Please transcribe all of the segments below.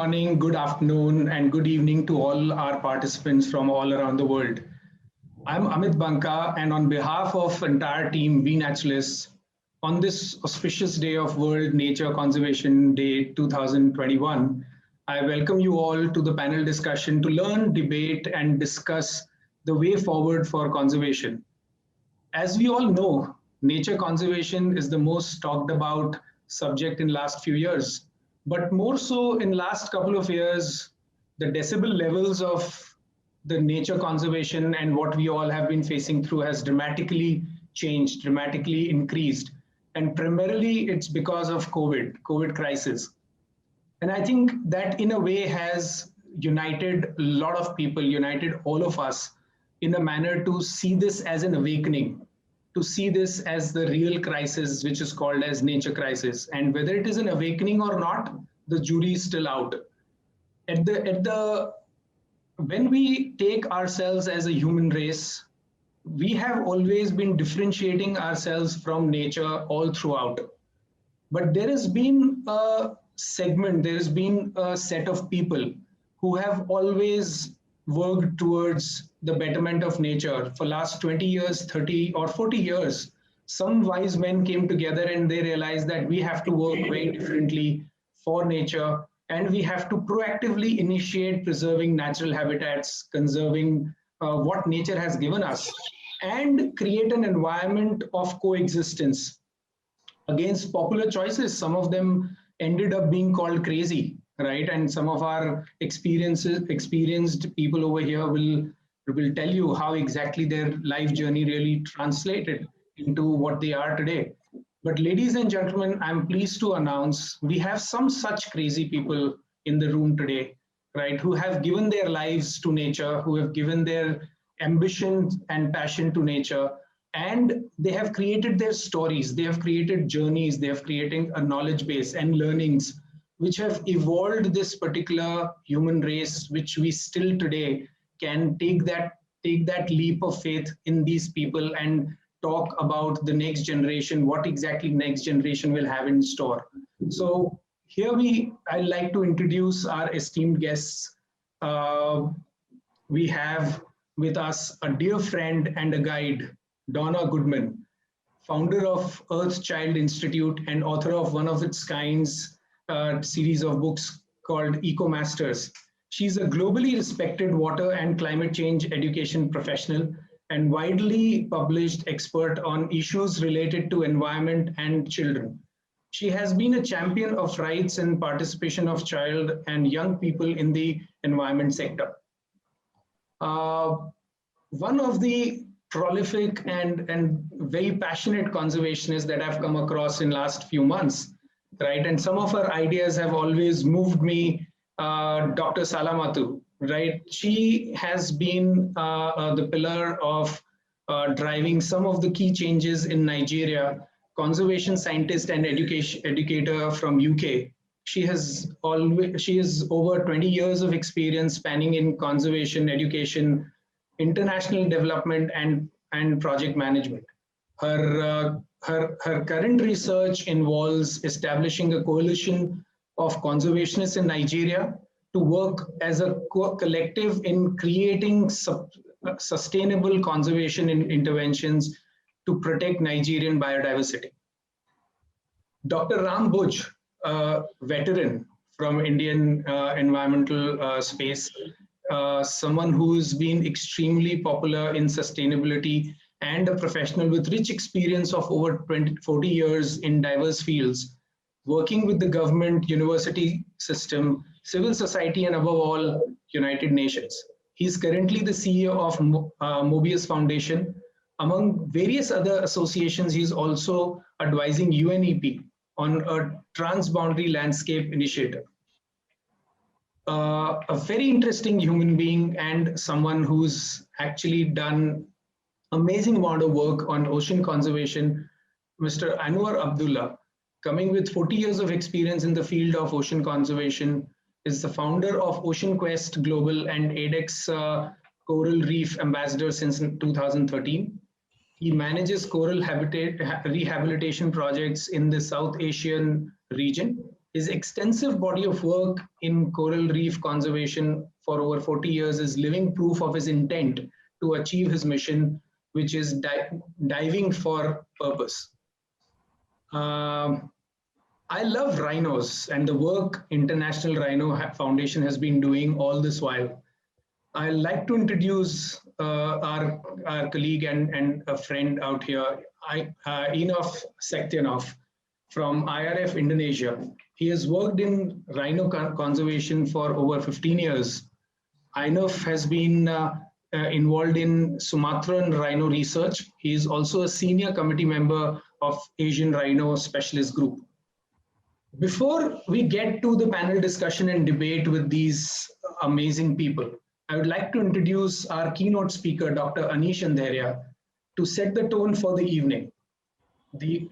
morning, good afternoon, and good evening to all our participants from all around the world. I'm Amit Banka, and on behalf of entire team WeNaturalists, on this auspicious day of World Nature Conservation Day 2021, I welcome you all to the panel discussion to learn, debate, and discuss the way forward for conservation. As we all know, nature conservation is the most talked about subject in last few years, but more so in last couple of years, the decibel levels of the nature conservation and what we all have been facing through has dramatically changed, dramatically increased. And primarily it's because of COVID crisis. And I think that in a way has united a lot of people, united all of us in a manner to see this as an awakening, to see this as the real crisis, which is called as nature crisis. And whether it is an awakening or not, the jury is still out. When we take ourselves as a human race, we have always been differentiating ourselves from nature all throughout. But there has been a segment, there has been a set of people who have always worked towards the betterment of nature for last 20 years, 30 or 40 years. Some wise men came together and they realized that we have to work very differently for nature, and we have to proactively initiate preserving natural habitats, conserving what nature has given us, and create an environment of coexistence against popular choices. Some of them ended up being called crazy, right? And some of our experienced people over here will tell you how exactly their life journey really translated into what they are today. But ladies and gentlemen, I'm pleased to announce we have some such crazy people in the room today, right? Who have given their lives to nature, who have given their ambition and passion to nature, and they have created their stories, they have created journeys, they have created a knowledge base and learnings which have evolved this particular human race, which we still today can take that leap of faith in these people and talk about the next generation, what exactly next generation will have in store. So here I'd like to introduce our esteemed guests. We have with us a dear friend and a guide, Donna Goodman, founder of Earth Child Institute and author of one of its kinds series of books called Eco Masters. She's a globally respected water and climate change education professional and widely published expert on issues related to environment and children. She has been a champion of rights and participation of child and young people in the environment sector. One of the prolific and very passionate conservationists that I've come across in last few months, right? And some of her ideas have always moved me, Dr. Salamatu, right? She has been the pillar of driving some of the key changes in Nigeria, conservation scientist and educator from UK. She has over 20 years of experience spanning in conservation, education, international development, and project management. Her current research involves establishing a coalition of conservationists in Nigeria to work as a collective in creating sustainable conservation interventions to protect Nigerian biodiversity. Dr. RanBoojh, a veteran from Indian environmental space, someone who's been extremely popular in sustainability and a professional with rich experience of over 40 years in diverse fields, working with the government, university system, civil society, and above all, United Nations. He's currently the CEO of Mobius Foundation. Among various other associations, he's also advising UNEP on a transboundary landscape initiative. A very interesting human being and someone who's actually done amazing amount of work on ocean conservation, Mr. Anwar Abdullah, coming with 40 years of experience in the field of ocean conservation, is the founder of Ocean Quest Global and ADEX Coral Reef Ambassador since 2013. He manages coral habitat rehabilitation projects in the South Asian region His extensive body of work in coral reef conservation for over 40 years is living proof of his intent to achieve his mission, which is diving for purpose. I love rhinos and the work International Rhino Foundation has been doing all this while. I'd like to introduce our colleague and a friend out here, Enof Sektianov from IRF Indonesia. He has worked in rhino conservation for over 15 years. Enof has been involved in Sumatran rhino research. He is also a senior committee member of Asian Rhino Specialist Group. Before we get to the panel discussion and debate with these amazing people, I would like to introduce our keynote speaker, Dr. Anish Andheria, to set the tone for the evening.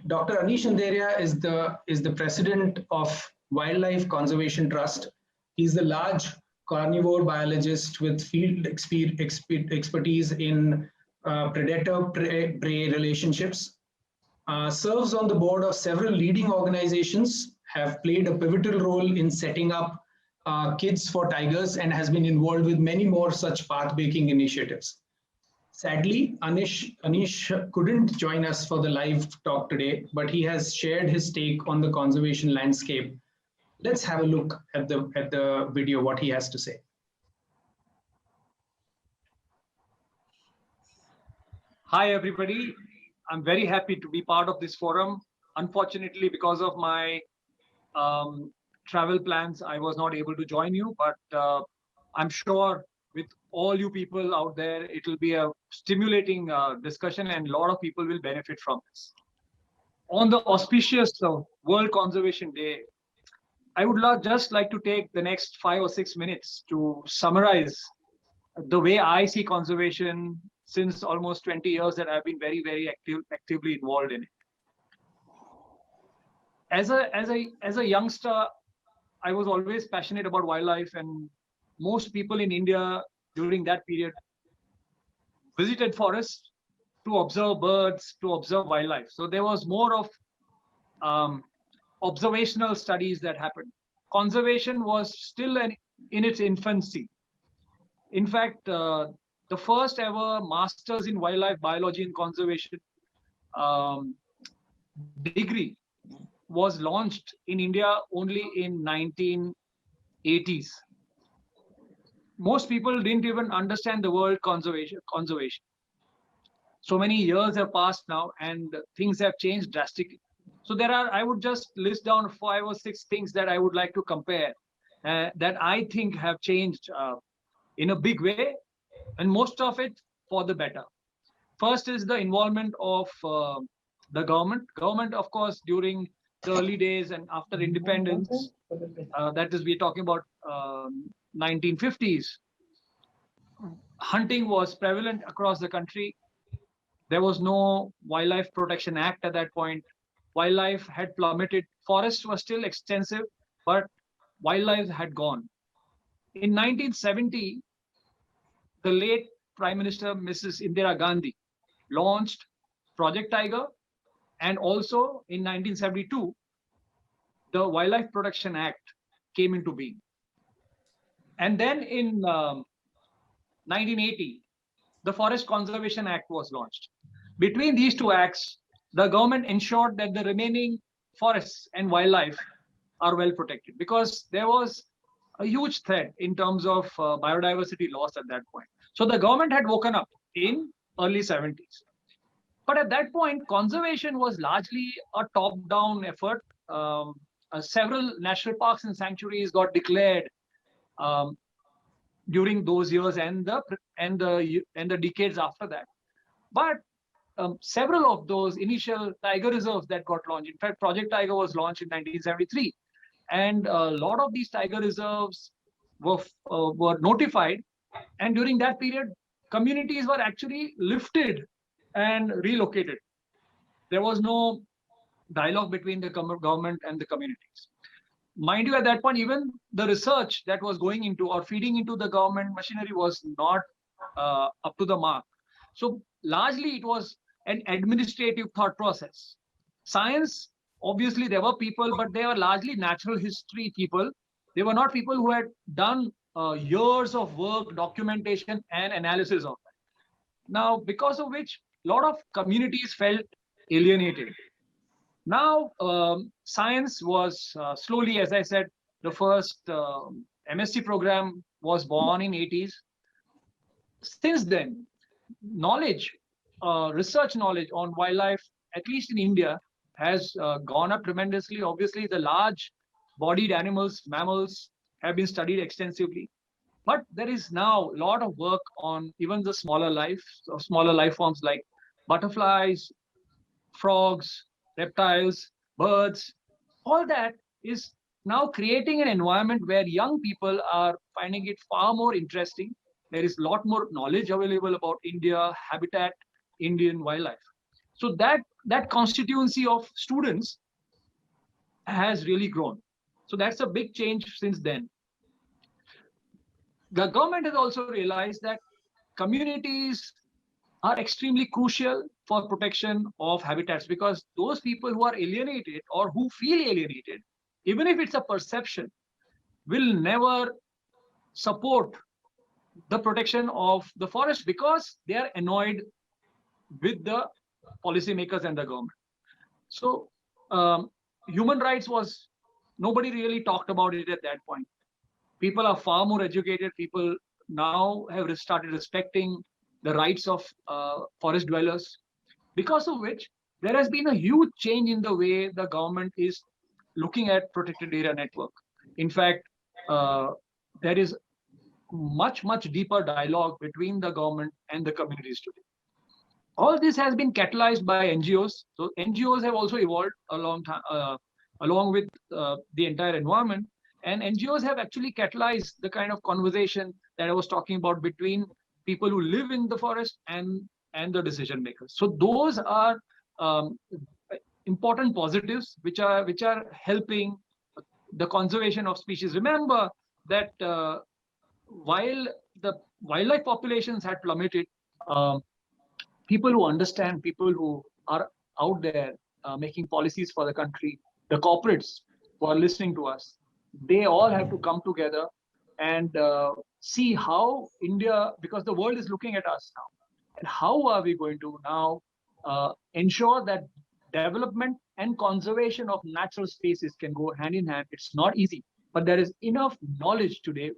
Dr. Anish Andheria is the president of Wildlife Conservation Trust. He's a large carnivore biologist with field expertise in predator-prey relationships, serves on the board of several leading organizations, have played a pivotal role in setting up Kids for Tigers, and has been involved with many more such path-breaking initiatives. Sadly, Anish couldn't join us for the live talk today, but he has shared his take on the conservation landscape. Let's have a look at the video, what he has to say. Hi, everybody. I'm very happy to be part of this forum. Unfortunately, because of my travel plans, I was not able to join you, but I'm sure with all you people out there, it will be a stimulating discussion and a lot of people will benefit from this. On the auspicious World Conservation Day, I would just like to take the next 5 or 6 minutes to summarize the way I see conservation since almost 20 years that I've been very, very actively involved in it. As a youngster, I was always passionate about wildlife, and most people in India during that period visited forests to observe birds, to observe wildlife. So there was more of observational studies that happened. Conservation was still in its infancy. In fact, the first ever Masters in Wildlife Biology and Conservation degree was launched in India only in 1980s. Most people didn't even understand the word conservation. So many years have passed now and things have changed drastically. So I would just list down 5 or 6 things that I would like to compare that I think have changed in a big way, and most of it for the better. First is the involvement of the government. Government, of course, during the early days and after independence, that is, we're talking about 1950s, hunting was prevalent across the country. There was no Wildlife Protection Act at that point. Wildlife had plummeted. Forests were still extensive, but wildlife had gone. In 1970, the late Prime Minister, Mrs. Indira Gandhi, launched Project Tiger, and also in 1972, the Wildlife Protection Act came into being. And then in 1980, the Forest Conservation Act was launched. Between these two acts, the government ensured that the remaining forests and wildlife are well protected, because there was a huge threat in terms of biodiversity loss at that point. So the government had woken up in early 70s. But at that point, conservation was largely a top-down effort. Several national parks and sanctuaries got declared during those years and the decades after that. But several of those initial tiger reserves that got launched, in fact, Project Tiger was launched in 1973, and a lot of these tiger reserves were notified, and during that period, communities were actually lifted and relocated. There was no dialogue between the government and the communities. Mind you, at that point, even the research that was going into or feeding into the government machinery was not up to the mark. So largely it was an administrative thought process. Science Obviously, there were people, but they were largely natural history people. They were not people who had done years of work, documentation, and analysis of that. Now, because of which, a lot of communities felt alienated. Now, science was slowly, as I said, the first MSc program was born in 80s. Since then, knowledge, research knowledge on wildlife, at least in India, has gone up tremendously. Obviously, the large bodied animals, mammals, have been studied extensively. But there is now a lot of work on even the smaller life forms like butterflies, frogs, reptiles, birds. All that is now creating an environment where young people are finding it far more interesting. There is a lot more knowledge available about India, habitat, Indian wildlife. So that constituency of students has really grown. So that's a big change since then. The government has also realized that communities are extremely crucial for protection of habitats, because those people who are alienated or who feel alienated, even if it's a perception, will never support the protection of the forest because they are annoyed with the policymakers and the government. So human rights was, nobody really talked about it at that point. People are far more educated. People now have started respecting the rights of forest dwellers, because of which there has been a huge change in the way the government is looking at protected area network. In fact, there is much deeper dialogue between the government and the communities today. All this has been catalyzed by NGOs. So NGOs have also evolved along with the entire environment. And NGOs have actually catalyzed the kind of conversation that I was talking about between people who live in the forest and the decision makers. So those are important positives which are helping the conservation of species. Remember that while the wildlife populations had plummeted, people who understand, people who are out there making policies for the country, the corporates who are listening to us, they all have to come together and see how India, because the world is looking at us now, and how are we going to now ensure that development and conservation of natural spaces can go hand in hand. It's not easy, but there is enough knowledge today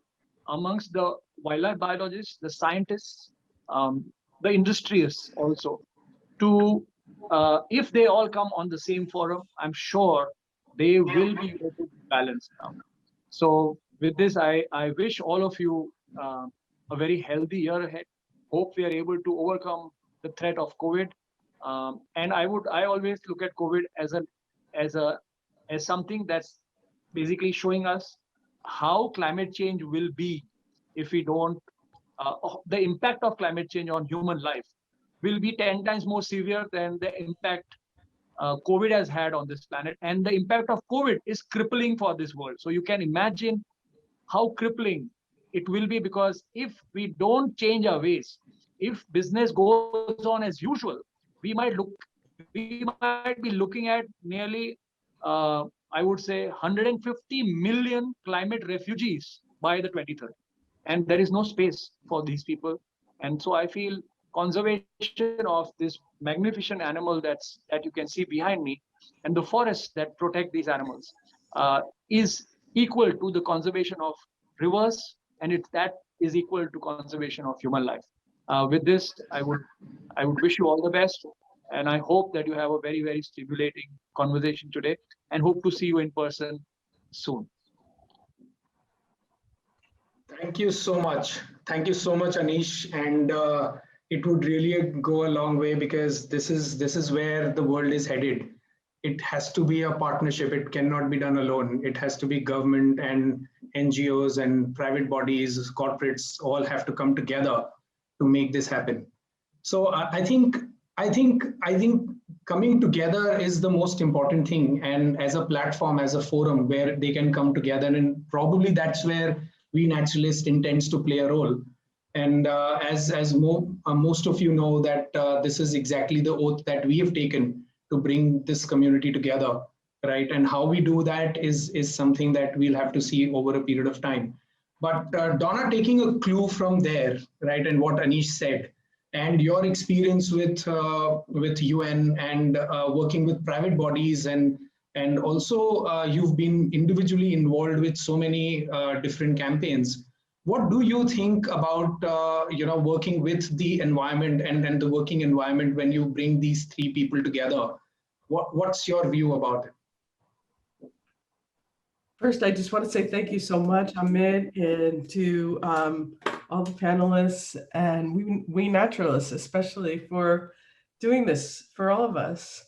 amongst the wildlife biologists, the scientists, the industrialists also, to if they all come on the same forum, I'm sure they will be able to balance now. So with this, I wish all of you a very healthy year ahead. Hope we are able to overcome the threat of COVID. And I always look at COVID as something that's basically showing us how climate change will be if we don't. The impact of climate change on human life will be 10 times more severe than the impact COVID has had on this planet. And the impact of COVID is crippling for this world. So you can imagine how crippling it will be, because if we don't change our ways, if business goes on as usual, we might be looking at nearly, I would say, 150 million climate refugees by the 2030. And there is no space for these people. And so I feel conservation of this magnificent animal that you can see behind me, and the forests that protect these animals, is equal to the conservation of rivers, and that is equal to conservation of human life. With this, I would wish you all the best, and I hope that you have a very stimulating conversation today, and hope to see you in person soon. Thank you so much. Thank you so much, Anish. And it would really go a long way, because this is where the world is headed. It has to be a partnership. It cannot be done alone. It has to be government and NGOs and private bodies, corporates, all have to come together to make this happen. So I think coming together is the most important thing, and as a platform, as a forum where they can come together, and probably that's where WeNaturalists intends to play a role. And as most of you know, that this is exactly the oath that we have taken to bring this community together. right? And how we do that is something that we'll have to see over a period of time. But Donna, taking a clue from there, right, and what Anish said, and your experience with UN and working with private bodies, and also you've been individually involved with so many different campaigns. What do you think about working with the environment and the working environment when you bring these three people together? What's your view about it? First, I just want to say thank you so much, Amit, and to all the panelists and we naturalists, especially for doing this for all of us.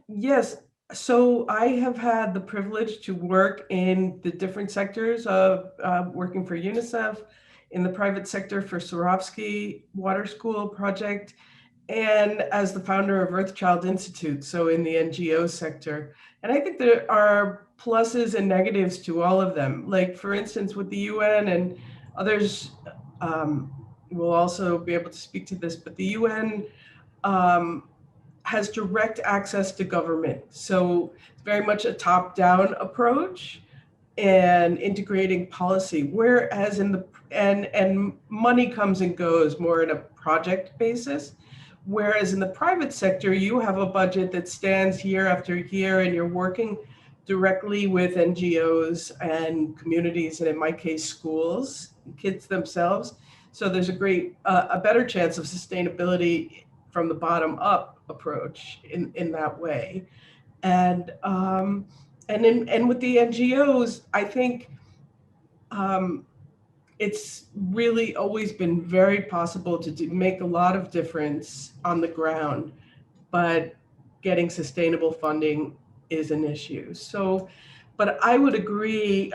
Yes, so I have had the privilege to work in the different sectors of working for UNICEF, in the private sector for Swarovski Water School Project, and as the founder of Earthchild Institute, so in the NGO sector. And I think there are pluses and negatives to all of them. Like, for instance, with the UN, and others will also be able to speak to this, but the UN has direct access to government. So it's very much a top-down approach and integrating policy, whereas in the, and money comes and goes more in a project basis. Whereas in the private sector, you have a budget that stands year after year, and you're working directly with NGOs and communities, and in my case, schools, kids themselves. So there's a better chance of sustainability from the bottom up approach in that way. And with the NGOs, I think it's really always been very possible to make a lot of difference on the ground, but getting sustainable funding is an issue. So, but I would agree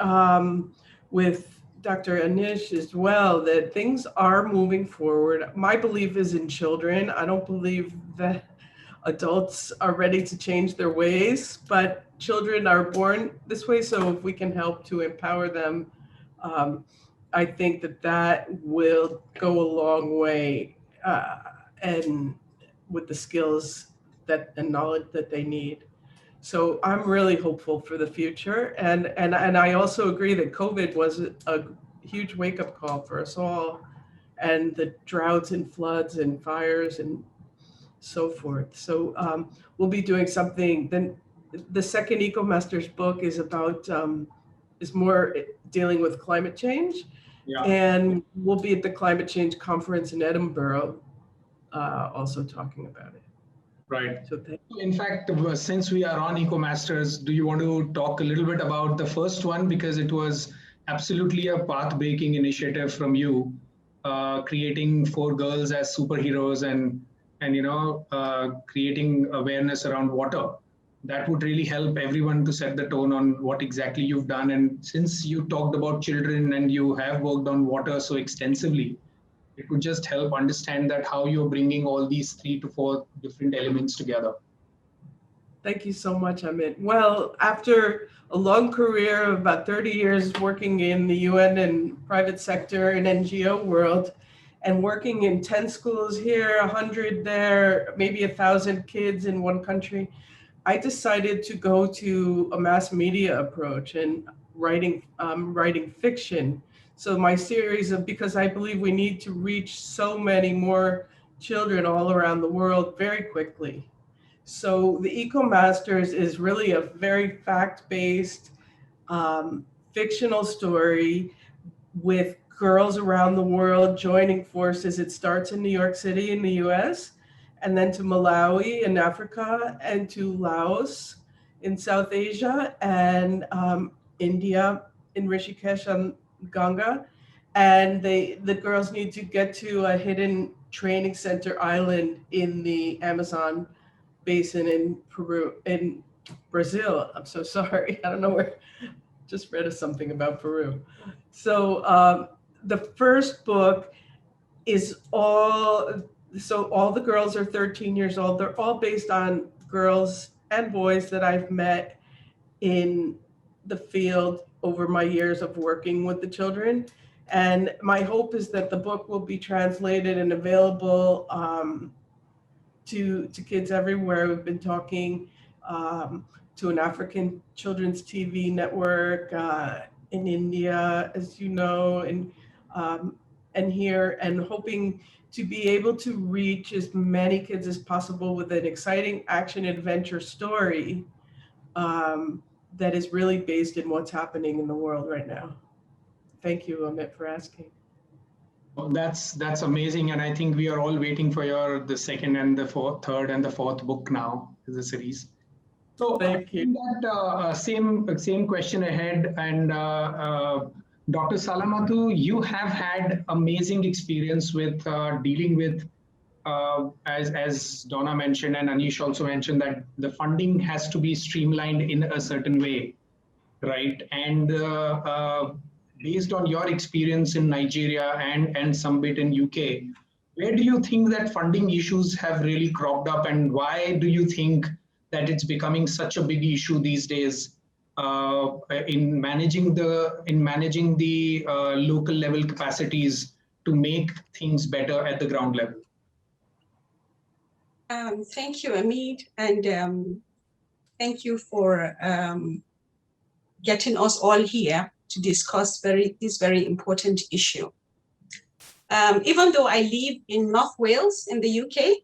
with Dr. Anish as well, that things are moving forward. My belief is in children. I don't believe that adults are ready to change their ways, but children are born this way. So if we can help to empower them, I think that will go a long way, and with the skills and knowledge that they need. So I'm really hopeful for the future. And I also agree that COVID was a huge wake-up call for us all, and the droughts and floods and fires and so forth. So we'll be doing something. Then the second EcoMasters book is about, is more dealing with climate change. Yeah. And we'll be at the climate change conference in Edinburgh, also talking about it. Right. So in fact, since we are on EcoMasters, do you want to talk a little bit about the first one? Because it was absolutely a path-breaking initiative from you, creating 4 girls as superheroes and creating awareness around water. That would really help everyone to set the tone on what exactly you've done. And since you talked about children and you have worked on water so extensively, it would just help understand that how you're bringing all these 3 to 4 different elements together. Thank you so much, Amit. Well, after a long career of about 30 years working in the UN and private sector and NGO world, and working in 10 schools here, 100 there, maybe 1,000 kids in one country, I decided to go to a mass media approach and writing fiction. So my series of, because I believe we need to reach so many more children all around the world very quickly. So the EcoMasters is really a very fact-based fictional story with girls around the world joining forces. It starts in New York City in the US, and then to Malawi in Africa, and to Laos in South Asia, and India in Rishikesh on Ganga. And the girls need to get to a hidden training center island in the Amazon basin in Peru, in Brazil. I'm so sorry, I don't know where, just read something about Peru. So the first book is all the girls are 13 years old. They're all based on girls and boys that I've met in the field over my years of working with the children. And my hope is that the book will be translated and available to kids everywhere. We've been talking to an African children's TV network in India, as you know, and here, and hoping to be able to reach as many kids as possible with an exciting action adventure story that is really based in what's happening in the world right now. Thank you, Amit, for asking. Well, that's amazing, and I think we are all waiting for the second and the third and the fourth book now in the series. So Thank you. That same question ahead, and Dr. Salamatu, you have had amazing experience with dealing with, as Donna mentioned and Anish also mentioned, that the funding has to be streamlined in a certain way, right? And based on your experience in Nigeria and some bit in UK, where do you think that funding issues have really cropped up, and why do you think that it's becoming such a big issue these days in managing the local level capacities to make things better at the ground level? Thank you, Amit, and thank you for getting us all here to discuss this very important issue. Even though I live in North Wales in the UK,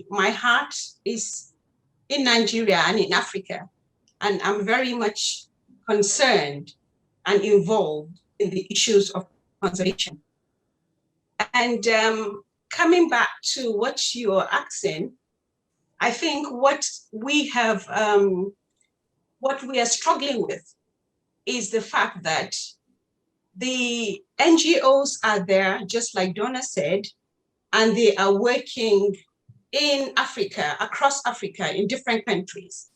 my heart is in Nigeria and in Africa, and I'm very much concerned and involved in the issues of conservation. And coming back to what you're asking, I think what we are struggling with is the fact that the NGOs are there, just like Donna said, and they are working in Africa, across Africa, in different countries.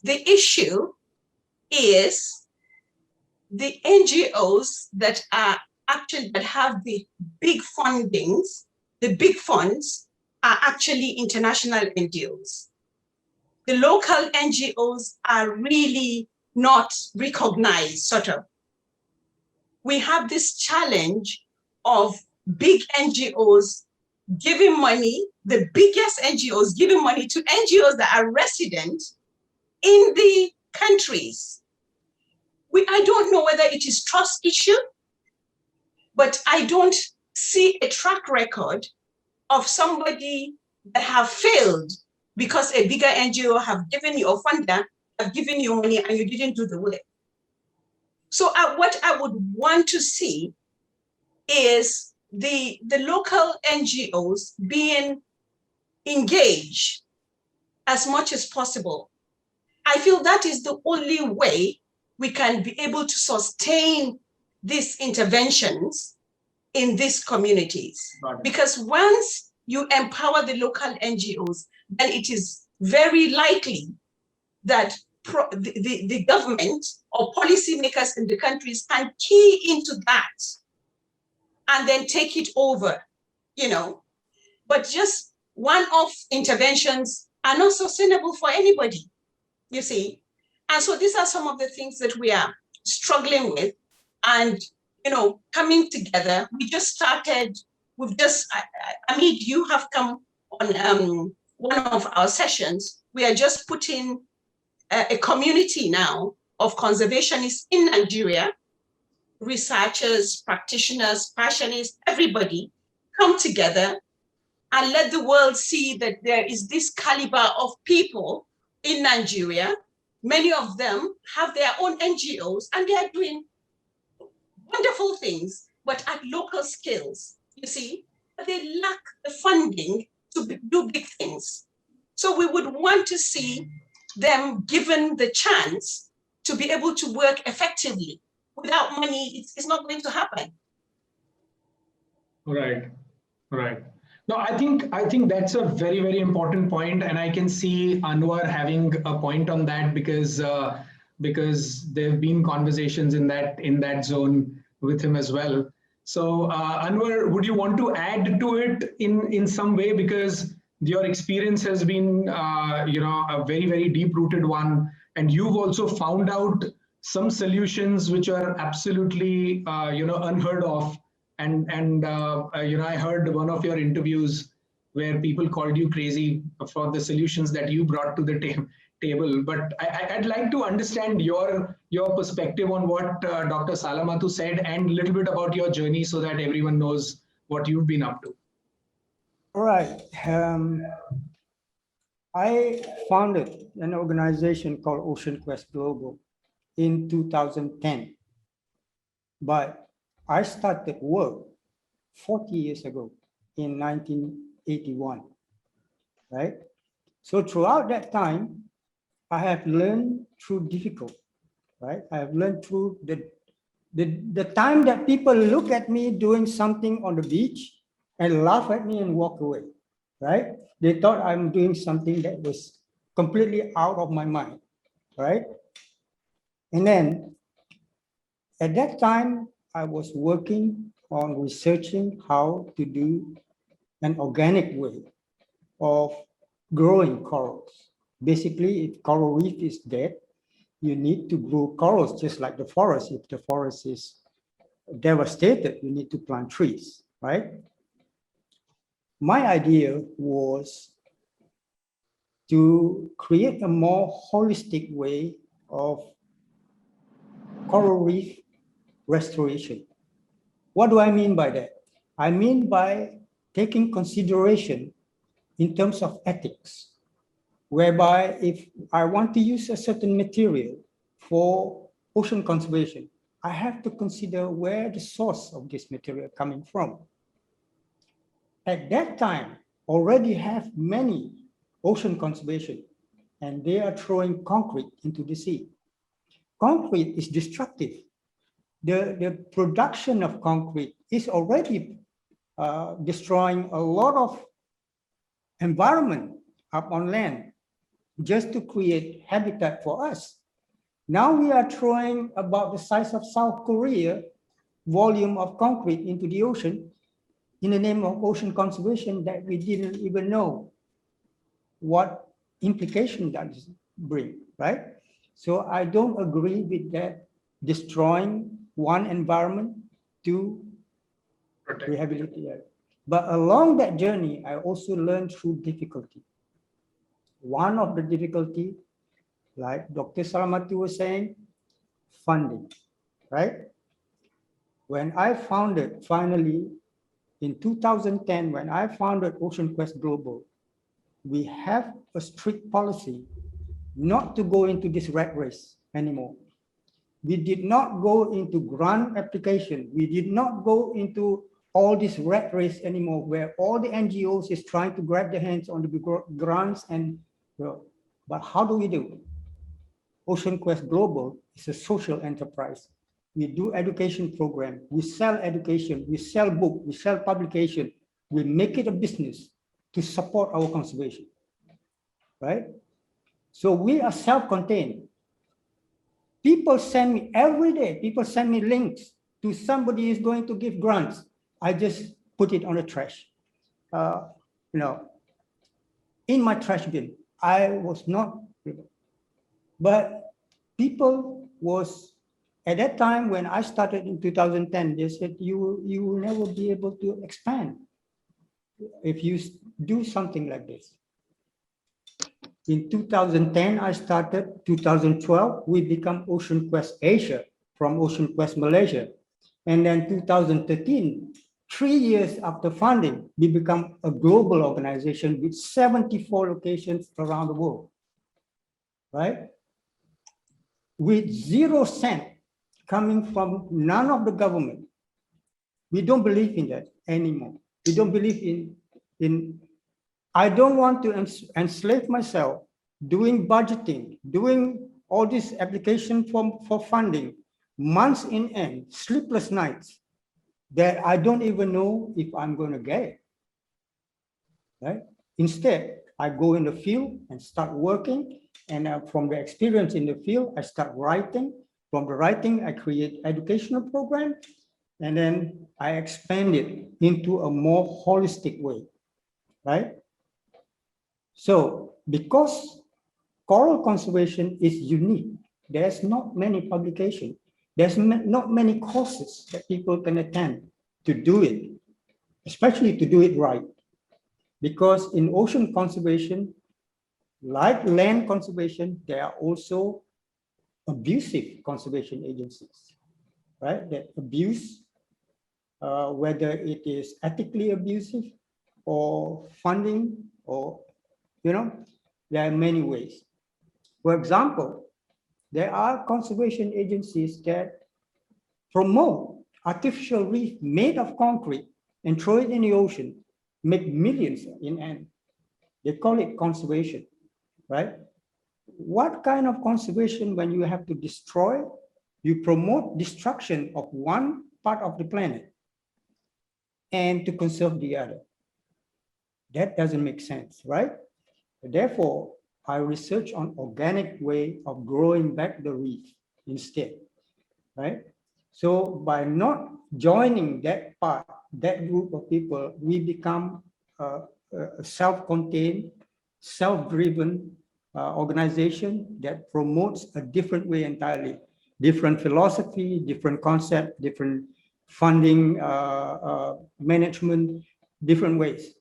The issue is the NGOs that have the big fundings, the big funds, are actually international NGOs. The local NGOs are really not recognized, sort of. We have this challenge of big NGOs giving money, the biggest NGOs giving money to NGOs that are resident in the countries. I don't know whether it is trust issue, but I don't see a track record of somebody that have failed because a bigger NGO have given you, or funder have given you money and you didn't do the work. So what I would want to see is the local NGOs being engaged as much as possible. I feel that is the only way we can be able to sustain these interventions in these communities. Right. Because once you empower the local NGOs, then it is very likely that the government or policymakers in the countries can key into that and then take it over, you know. But just one-off interventions are not sustainable for anybody, you see. And so these are some of the things that we are struggling with. And, you know, coming together, we just started, Amit, you have come on one of our sessions. We are just putting a community now of conservationists in Nigeria, researchers, practitioners, passionists, everybody come together and let the world see that there is this caliber of people in Nigeria. Many of them have their own NGOs and they are doing wonderful things, but at local scales, you see, but they lack the funding to do big things. So we would want to see them given the chance to be able to work effectively. Without money, it's not going to happen. Right, right. No, I think that's a very, very important point, and I can see Anwar having a point on that because there have been conversations in that zone with him as well. So Anwar, would you want to add to it in some way, because your experience has been a very, very deep-rooted one, and you've also found out some solutions which are absolutely unheard of. And I heard one of your interviews where people called you crazy for the solutions that you brought to the table. But I'd like to understand your perspective on what Dr. Salamatu said and a little bit about your journey so that everyone knows what you've been up to. All right. I founded an organization called Ocean Quest Global in 2010. But I started work 40 years ago in 1981, right? So throughout that time, I have learned through difficult, right? I have learned through the time that people look at me doing something on the beach and laugh at me and walk away, right? They thought I'm doing something that was completely out of my mind, right? And then at that time, I was working on researching how to do an organic way of growing corals. Basically, if coral reef is dead, you need to grow corals just like the forest. If the forest is devastated, you need to plant trees, right? My idea was to create a more holistic way of coral reef restoration. What do I mean by that? I mean by taking consideration in terms of ethics, whereby if I want to use a certain material for ocean conservation, I have to consider where the source of this material coming from. At that time, already have many ocean conservation, and they are throwing concrete into the sea. Concrete is destructive. The production of concrete is already destroying a lot of environment up on land just to create habitat for us. Now we are throwing about the size of South Korea volume of concrete into the ocean in the name of ocean conservation that we didn't even know what implication that bring, right? So I don't agree with that, destroying one environment to rehabilitate. But along that journey, I also learned through difficulty. One of the difficulty, like Dr. Salamatu was saying, funding, right? When I founded, finally, in 2010, when I founded Ocean Quest Global, we have a strict policy not to go into this rat race anymore. We did not go into grant application. We did not go into all this rat race anymore, where all the NGOs is trying to grab their hands on the grants and, but how do we do? Ocean Quest Global is a social enterprise. We do education program, we sell education, we sell book, we sell publication, we make it a business to support our conservation, right? So we are self-contained. People send me every day, people send me links to somebody is going to give grants. I just put it on the trash. In my trash bin. I was not, but people was, at that time when I started in 2010, they said, you will never be able to expand if you do something like this. In 2010, I started. 2012, we become Ocean Quest Asia from Ocean Quest Malaysia. And then 2013, 3 years after funding, we become a global organization with 74 locations around the world, right? With 0 cent coming from none of the government. We don't believe in that anymore. We don't believe in I don't want to enslave myself doing budgeting, doing all this application for funding, months in end, sleepless nights that I don't even know if I'm going to get it, right? Instead, I go in the field and start working, and from the experience in the field, I start writing. From the writing, I create educational program, and then I expand it into a more holistic way, right? So because coral conservation is unique, there's not many publications, there's not many courses that people can attend to do it, especially to do it right. because in ocean conservation, like land conservation, there are also abusive conservation agencies, right? That abuse, whether it is ethically abusive or funding, or, there are many ways. For example, there are conservation agencies that promote artificial reef made of concrete and throw it in the ocean, make millions in end. They call it conservation, right? What kind of conservation when you have to destroy, you promote destruction of one part of the planet and to conserve the other? That doesn't make sense, right? Therefore, I research on organic way of growing back the reef instead, right? So by not joining that part, that group of people, we become a self-contained, self-driven organization that promotes a different way entirely, different philosophy, different concept, different funding, management, different ways.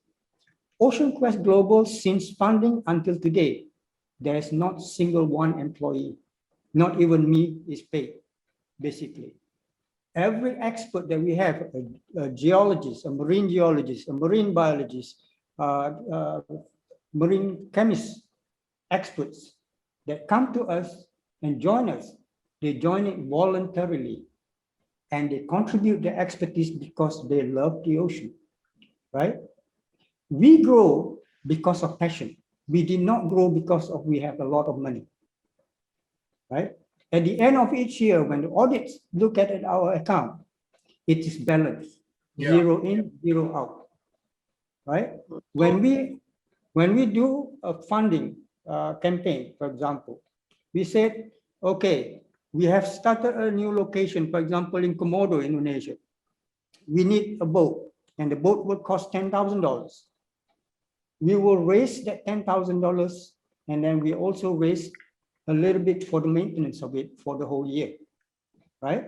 Ocean Quest Global, since funding until today, there's not single one employee, not even me is paid, basically. Every expert that we have, a geologist, a marine geologist, a marine biologist, marine chemist, experts that come to us and join us, they join it voluntarily and they contribute their expertise because they love the ocean, right? We grow because of passion. We did not grow because of we have a lot of money, right? At the end of each year, when the audits look at our account, it is balanced, zero in, zero out, right? When we do a funding campaign, for example, we said, okay, we have started a new location, for example, in Komodo, Indonesia. We need a boat, and the boat will cost $10,000. We will raise that $10,000, and then we also raise a little bit for the maintenance of it for the whole year, right?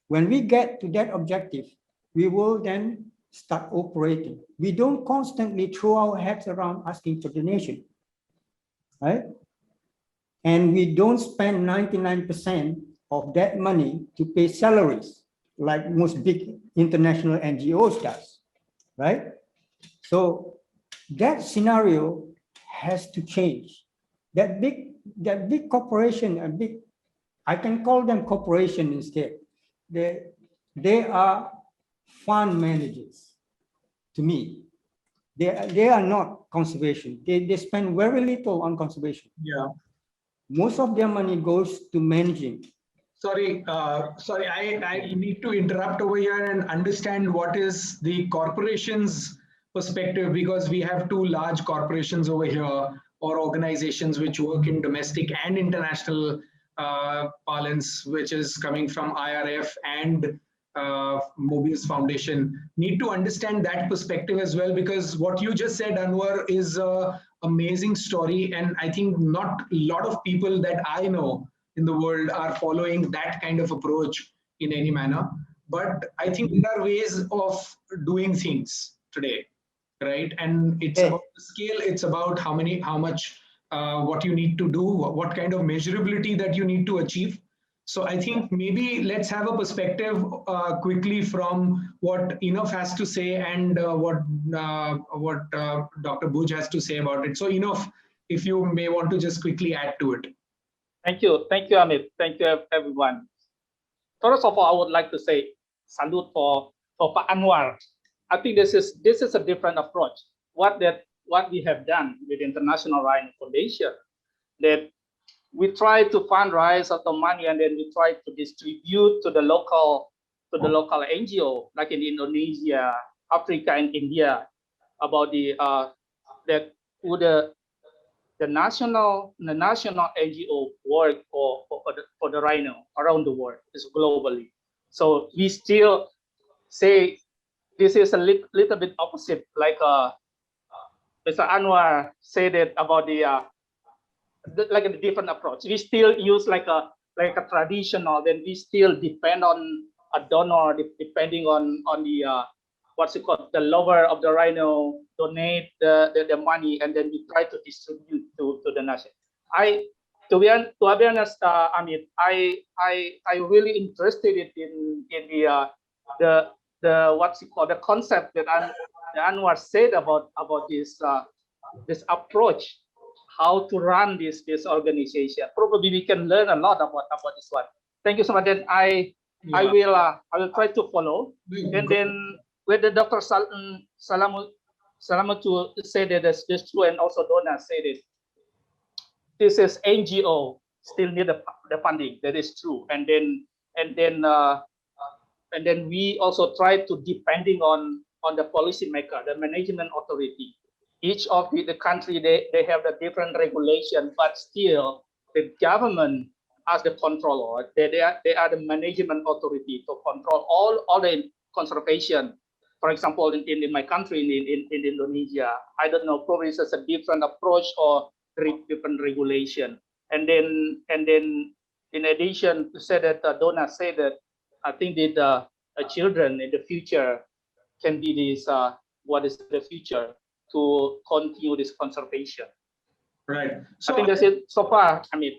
When we get to that objective, we will then start operating. We don't constantly throw our heads around asking for donation, right? And we don't spend 99% of that money to pay salaries like most big international NGOs does, right? So that scenario has to change. That big corporation, I can call them corporation instead. They are fund managers to me. They are not conservation. They spend very little on conservation. Yeah. Most of their money goes to managing. Sorry, I need to interrupt over here and understand what is the corporation's perspective, because we have two large corporations over here, or organizations which work in domestic and international parlance, which is coming from IRF and Mobius Foundation. Need to understand that perspective as well, because what you just said, Anwar, is an amazing story, and I think not a lot of people that I know in the world are following that kind of approach in any manner. But I think there are ways of doing things today, right? And it's about the scale, it's about how much, what you need to do, what kind of measurability that you need to achieve. So I think maybe let's have a perspective quickly from what Enough has to say and what Dr. Boojh has to say about it. So Enough, if you may want to just quickly add to it. Thank you, Amit. Thank you, everyone. First of all, I would like to say salute for Pak Anwar. I think this is a different approach. What we have done with International Rhino Foundation, that we try to fundraise the money and then we try to distribute to the local NGO, like in Indonesia, Africa, and India, about the national NGO work for the rhino around the world, is globally. So we still say this is a little bit opposite, like Mr. Anwar said it about like a different approach. We still use like a traditional, then we still depend on a donor, depending on the lover of the rhino donate the money, and then we try to distribute to the nation. To be honest, Amit, I really interested in the the concept that Anwar said about this approach, how to run this organization. Probably we can learn a lot about this one. Thank you so much. Then I will try to follow. And then with the Dr. Salamatu said that that's true, and also Donna said it. This is NGO still need the funding. That is true. And then we also try to depending on the policymaker, the management authority. Each of the country they have a different regulation, but still the government as the controller, they are the management authority to control all the conservation. For example, in my country, in Indonesia, I don't know, probably it's a different approach or different regulation. And then in addition to say that Donna said that I think that children in the future can be this what is the future to continue this conservation. Right. So I think that's it so far. I mean,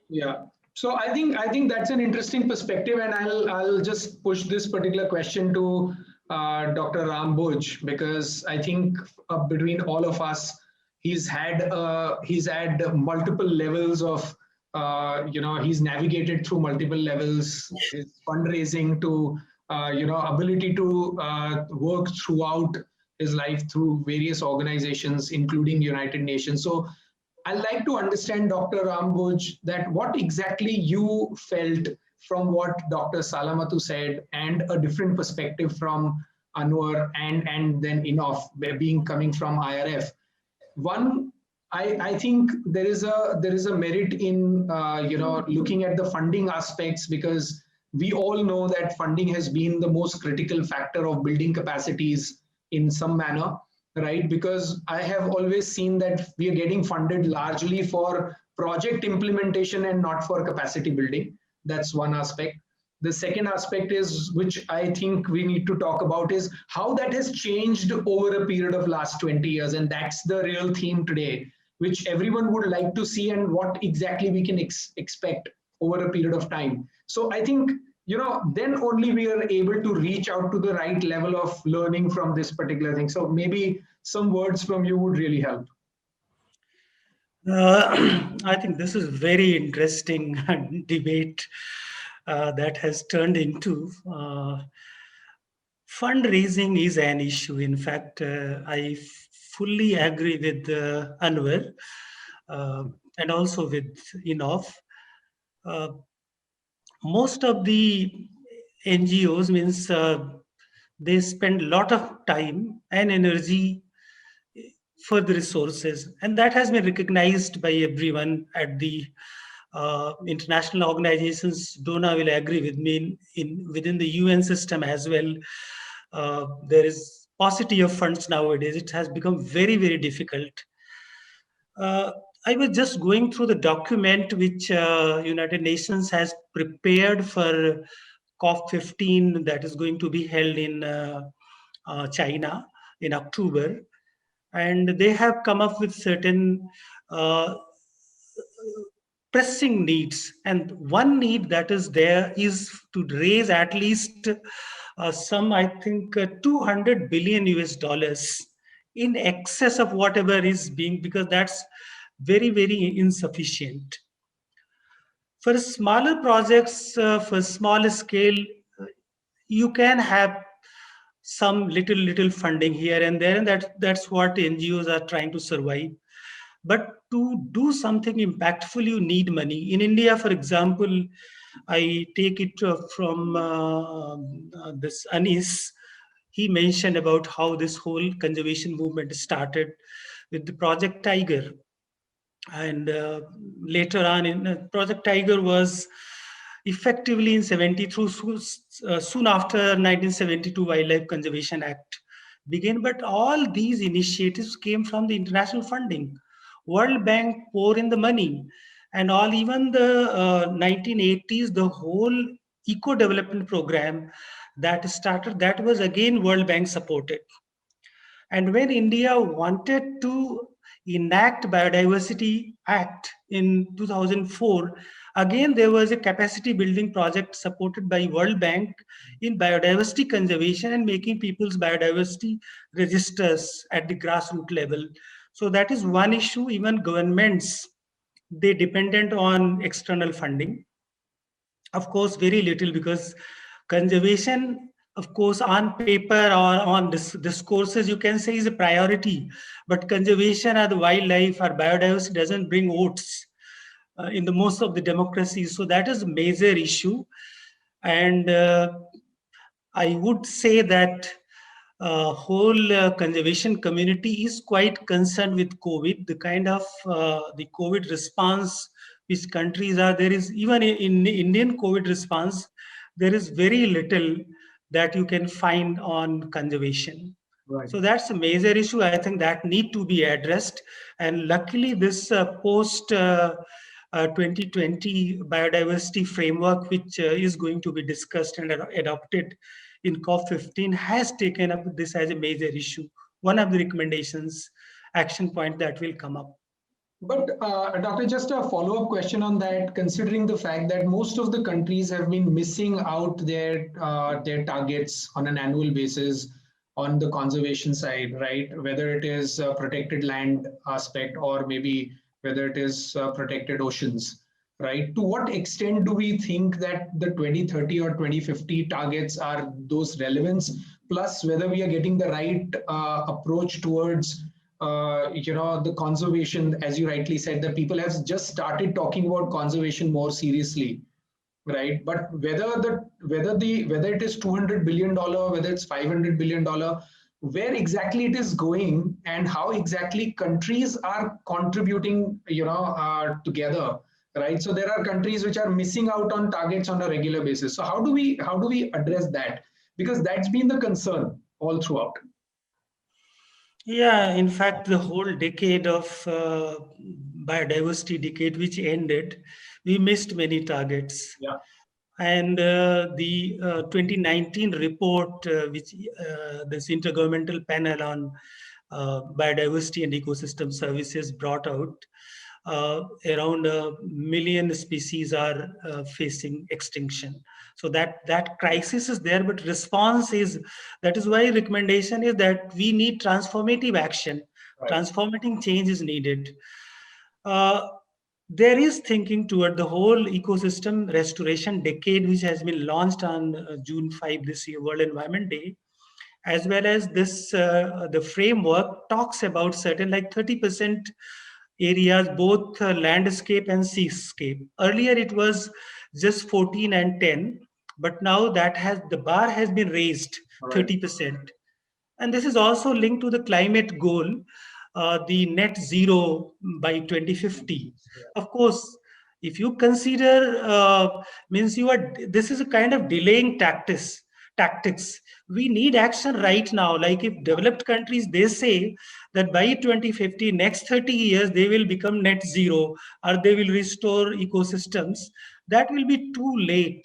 yeah. So I think that's an interesting perspective, and I'll just push this particular question to Dr. RanBoojh, because I think between all of us, he's had multiple levels of he's navigated through multiple levels, his fundraising to ability to work throughout his life through various organizations, including United Nations. So I'd like to understand, Dr. RanBoojh, that what exactly you felt from what Dr. Salamatu said, and a different perspective from Anwar and then Inof, coming from IRF. One, I think there is a merit in looking at the funding aspects, because we all know that funding has been the most critical factor of building capacities in some manner, right? Because I have always seen that we are getting funded largely for project implementation and not for capacity building. That's one aspect. The second aspect is, which I think we need to talk about, is how that has changed over a period of last 20 years. And that's the real theme today, which everyone would like to see, and what exactly we can expect over a period of time. So I think, then only we are able to reach out to the right level of learning from this particular thing. So maybe some words from you would really help. I think this is very interesting debate that has turned into fundraising is an issue. In fact, I fully agree with Anwar and also with Inof. Most of the NGOs means they spend a lot of time and energy for the resources, and that has been recognized by everyone at the international organizations. Donna will agree with me within the UN system as well. There is paucity of funds nowadays. It has become very, very difficult. I was just going through the document which United Nations has prepared for COP15 that is going to be held in China in October. And they have come up with certain pressing needs. And one need that is there is to raise at least I think 200 billion US dollars in excess of whatever is being, because that's very, very insufficient. For smaller projects, for smaller scale, you can have some little funding here and there, and that's what NGOs are trying to survive. But to do something impactful, you need money. In India, for example, I take it from this Anish. He mentioned about how this whole conservation movement started with the Project Tiger. And later on, Project Tiger was effectively in 72, soon after 1972 Wildlife Conservation Act began. But all these initiatives came from the international funding. World Bank poured in the money, and even the 1980s, the whole eco development program that started, that was again World Bank supported. And when India wanted to enact Biodiversity Act in 2004, again there was a capacity building project supported by World Bank in biodiversity conservation and making people's biodiversity registers at the grassroots level. So that is one issue. Even governments, they dependent on external funding. Of course, very little, because conservation, of course, on paper or on discourses, you can say is a priority, but conservation of the wildlife or biodiversity doesn't bring votes in the most of the democracies. So that is a major issue. And I would say that whole conservation community is quite concerned with COVID, the kind of the COVID response which countries are. There is, even in the Indian COVID response, there is very little that you can find on conservation. Right. So that's a major issue. I think that need to be addressed. And luckily this post 2020 biodiversity framework, which is going to be discussed and adopted in COP15, has taken up this as a major issue. One of the recommendations, action point that will come up. But Doctor, just a follow-up question on that, considering the fact that most of the countries have been missing out their targets on an annual basis on the conservation side, right? Whether it is protected land aspect or maybe whether it is protected oceans, right? To what extent do we think that the 2030 or 2050 targets are those relevance, plus whether we are getting the right approach towards the conservation, as you rightly said, that people have just started talking about conservation more seriously, right? But whether it is $200 billion, whether it's $500 billion, where exactly it is going and how exactly countries are contributing, together, right? So there are countries which are missing out on targets on a regular basis. So how do we address that? Because that's been the concern all throughout. Yeah, in fact, the whole decade of biodiversity decade which ended, we missed many targets. Yeah. And the 2019 report, which this Intergovernmental Panel on Biodiversity and Ecosystem Services brought out, around 1 million species are facing extinction. So that crisis is there, but response is, that is why recommendation is that we need transformative action. Right. Transformating change is needed. There is thinking toward the whole ecosystem restoration decade, which has been launched on June 5 this year, World Environment Day, as well as this, the framework talks about certain like 30% areas, both landscape and seascape. Earlier it was just 14 and 10, but now that the bar has been raised 30%. And this is also linked to the climate goal, the net zero by 2050. Of course, if you consider, this is a kind of delaying tactics. We need action right now. Like if developed countries, they say that by 2050, next 30 years, they will become net zero or they will restore ecosystems. That will be too late.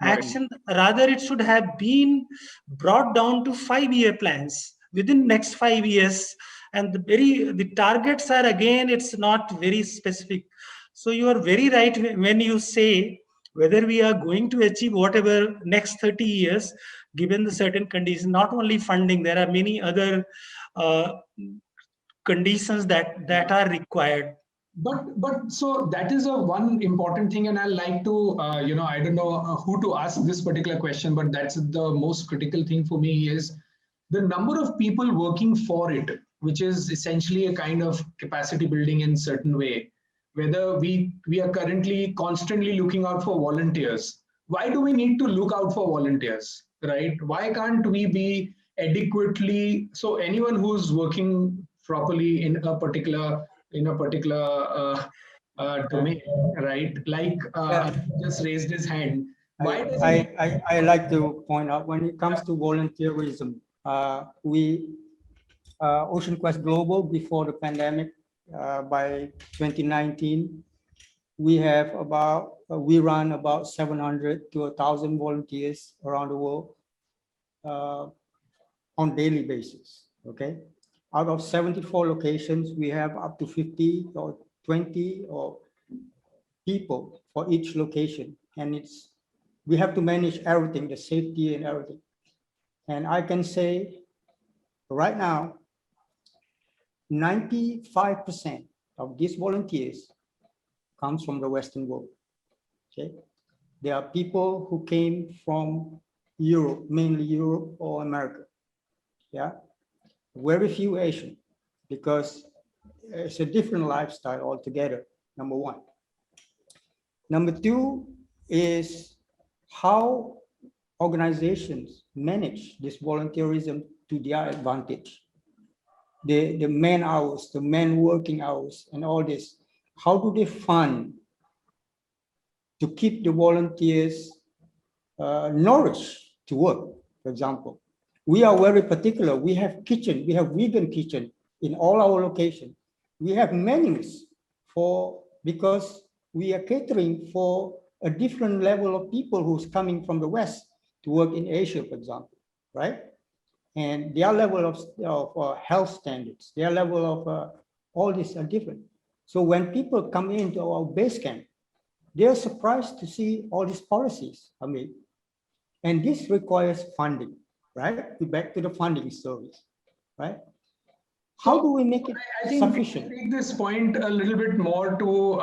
Right. Action, rather it should have been brought down to 5-year plans within next 5 years. And the targets are, again, it's not very specific. So you are very right when you say whether we are going to achieve whatever next 30 years, given the certain conditions, not only funding, there are many other conditions that are required. But so that is a one important thing, and I like to, I don't know who to ask this particular question, but that's the most critical thing for me is the number of people working for it, which is essentially a kind of capacity building in certain way. Whether we are currently constantly looking out for volunteers. Why do we need to look out for volunteers, right? Why can't we be adequately, so anyone who's working properly in a particular domain, right? Like just raised his hand. Why does I like to point out, when it comes to volunteerism, Ocean Quest Global, before the pandemic, by 2019, we run about 700 to 1,000 volunteers around the world. on daily basis, okay? Out of 74 locations, we have up to 50 or 20 or people for each location. And we have to manage everything, the safety and everything. And I can say right now, 95% of these volunteers comes from the Western world, okay? There are people who came from Europe, mainly Europe or America, yeah? Very few Asian, because it's a different lifestyle altogether, number one. Number two is how organizations manage this volunteerism to their advantage. The man hours, the man working hours and all this, how do they fund to keep the volunteers nourished to work, for example? We are very particular. We have kitchen, we have vegan kitchen in all our locations. We have menus because we are catering for a different level of people who's coming from the West to work in Asia, for example, right? And their level of health standards, their level of all these are different. So when people come into our base camp, they're surprised to see all these policies I mean, and this requires funding, right? Back to the funding service, right? How do we make it sufficient? Take this point a little bit more to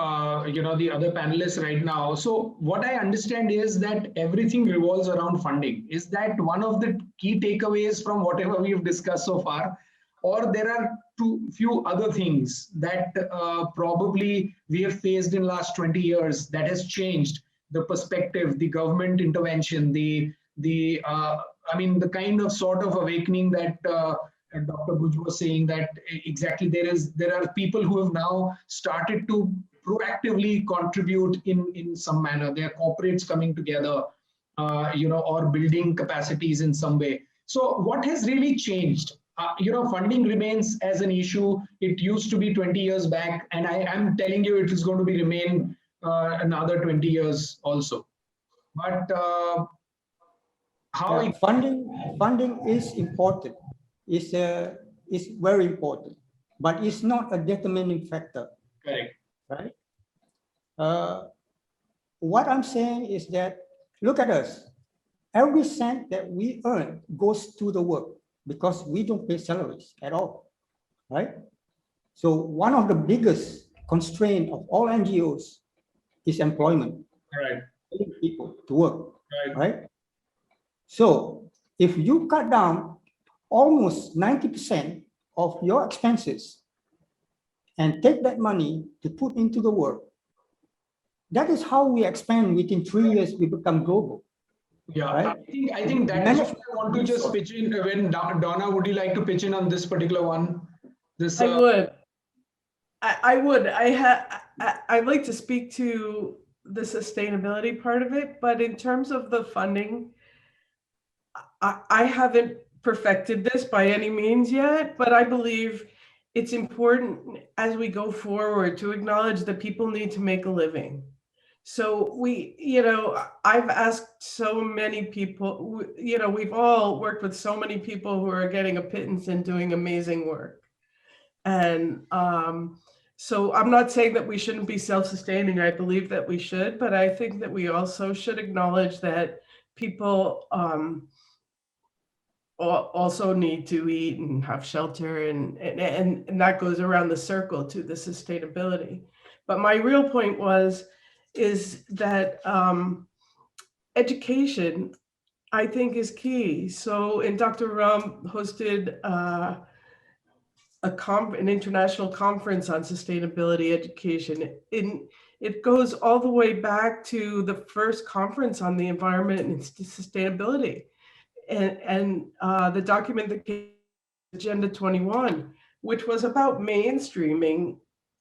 the other panelists right now. So what I understand is that everything revolves around funding. Is that one of the key takeaways from whatever we've discussed so far, or there are few other things that probably we have faced in last 20 years that has changed the perspective, the government intervention, the kind of sort of awakening that Dr. Boojh was saying, that exactly there are people who have now started to proactively contribute in some manner. There are corporates coming together, or building capacities in some way. So what has really changed? Funding remains as an issue. It used to be 20 years back, and I am telling you, it is going to be remain another 20 years also. But how funding is important. Is very important, but it's not a determining factor. Correct. Right. What I'm saying is that, look at us. Every cent that we earn goes to the work because we don't pay salaries at all, right? So one of the biggest constraints of all NGOs is employment. Right. People to work, right? So if you cut down almost 90% of your expenses and take that money to put into the work, that is how we expand. Within 3 years, we become global. Yeah, right? I think that is what I want to just pitch in. When Donna, would you like to pitch in on this particular one? I would. I would. I'd like to speak to the sustainability part of it, but in terms of the funding, I haven't perfected this by any means yet, but I believe it's important as we go forward to acknowledge that people need to make a living. So I've asked so many people, we've all worked with so many people who are getting a pittance and doing amazing work. And so I'm not saying that we shouldn't be self-sustaining. I believe that we should, but I think that we also should acknowledge that people also need to eat and have shelter, and that goes around the circle to the sustainability. But my real point is that education, I think, is key. So, and Dr. Ram hosted an international conference on sustainability education. It goes all the way back to the first conference on the environment and sustainability. And the document that came, Agenda 21, which was about mainstreaming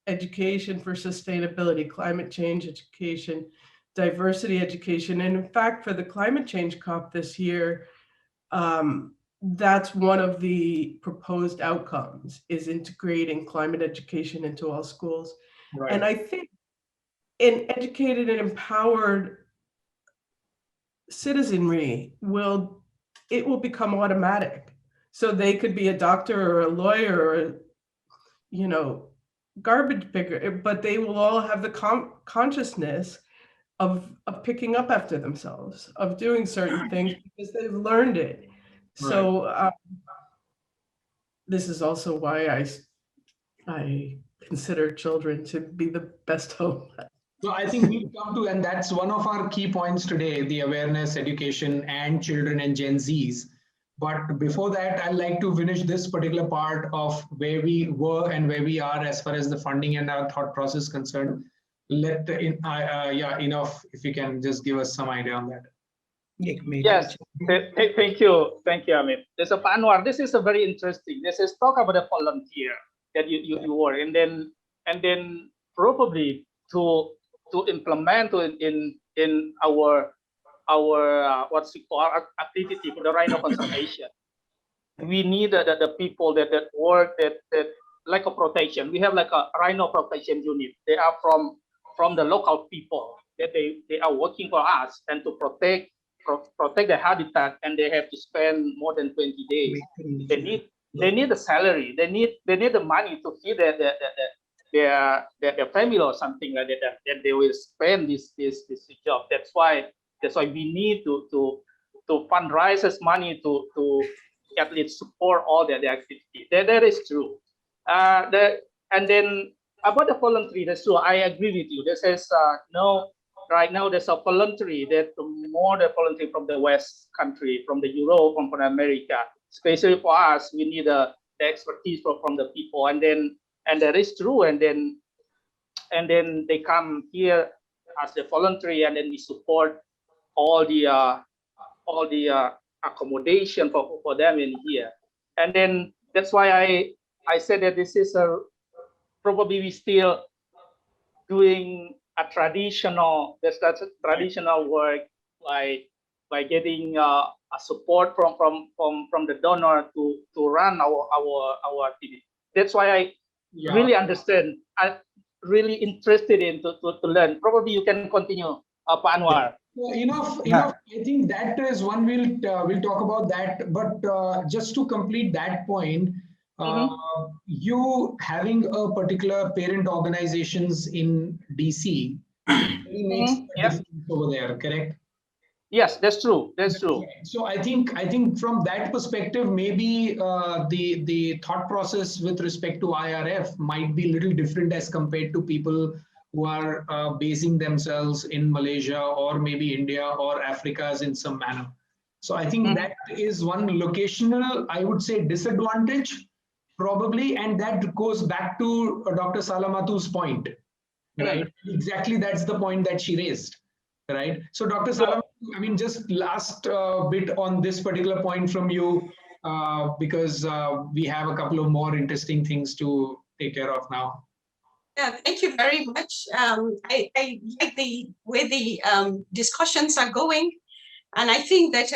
education for sustainability, climate change education, diversity education. And in fact, for the climate change COP this year, that's one of the proposed outcomes, is integrating climate education into all schools. Right. And I think an educated and empowered citizenry will it will become automatic. So they could be a doctor or a lawyer or, you know, garbage picker, but they will all have the consciousness of picking up after themselves, of doing certain things because they've learned it. So this is also why I consider children to be the best home. So I think we've come to, and that's one of our key points today, the awareness, education, and children and Gen Zs. But before that, I'd like to finish this particular part of where we were and where we are as far as the funding and our thought process concerned. Enough, if you can just give us some idea on that. Yes, thank you, Amit. There's a Anwar. This is a very interesting. This is talk about a volunteer that you were, and then probably to implement in our what's it called activity for the rhino conservation. We need the people that work that like a protection. We have like a rhino protection unit. They are from the local people that they are working for us and to protect the habitat, and they have to spend more than 20 days. They need the salary. They need the money to feed their family or something like that. That they will spend this job. That's why we need to fundraise this money to at least support all their activity. That is true. And then about the voluntary, that's true. I agree with you. This is no. Right now, there's a voluntary that more the voluntary from the West country, from the Europe, from America. Especially for us, we need the expertise from the people, and that is true. And then they come here as the voluntary, and then we support all the accommodation for them in here. And then that's why I said that this is probably we still doing a traditional work by getting a support from the donor to run our activity. That's why I really understand. I'm really interested in to learn. Probably you can continue, Pak Anwar. Enough. I think that is one we'll talk about that. But just to complete that point, you having a particular parent organizations in DC really makes a difference over there, correct? Yes, that's true. That's true. So I think from that perspective, maybe the thought process with respect to IRF might be a little different as compared to people who are basing themselves in Malaysia or maybe India or Africa in some manner. So I think that is one locational, I would say, disadvantage probably, and that goes back to Dr. Salamatu's point, right? Exactly, that's the point that she raised, right? So Dr. Salamatu, I mean, just last bit on this particular point from you, because we have a couple of more interesting things to take care of now. Yeah, thank you very much. I like the way the discussions are going, and I think that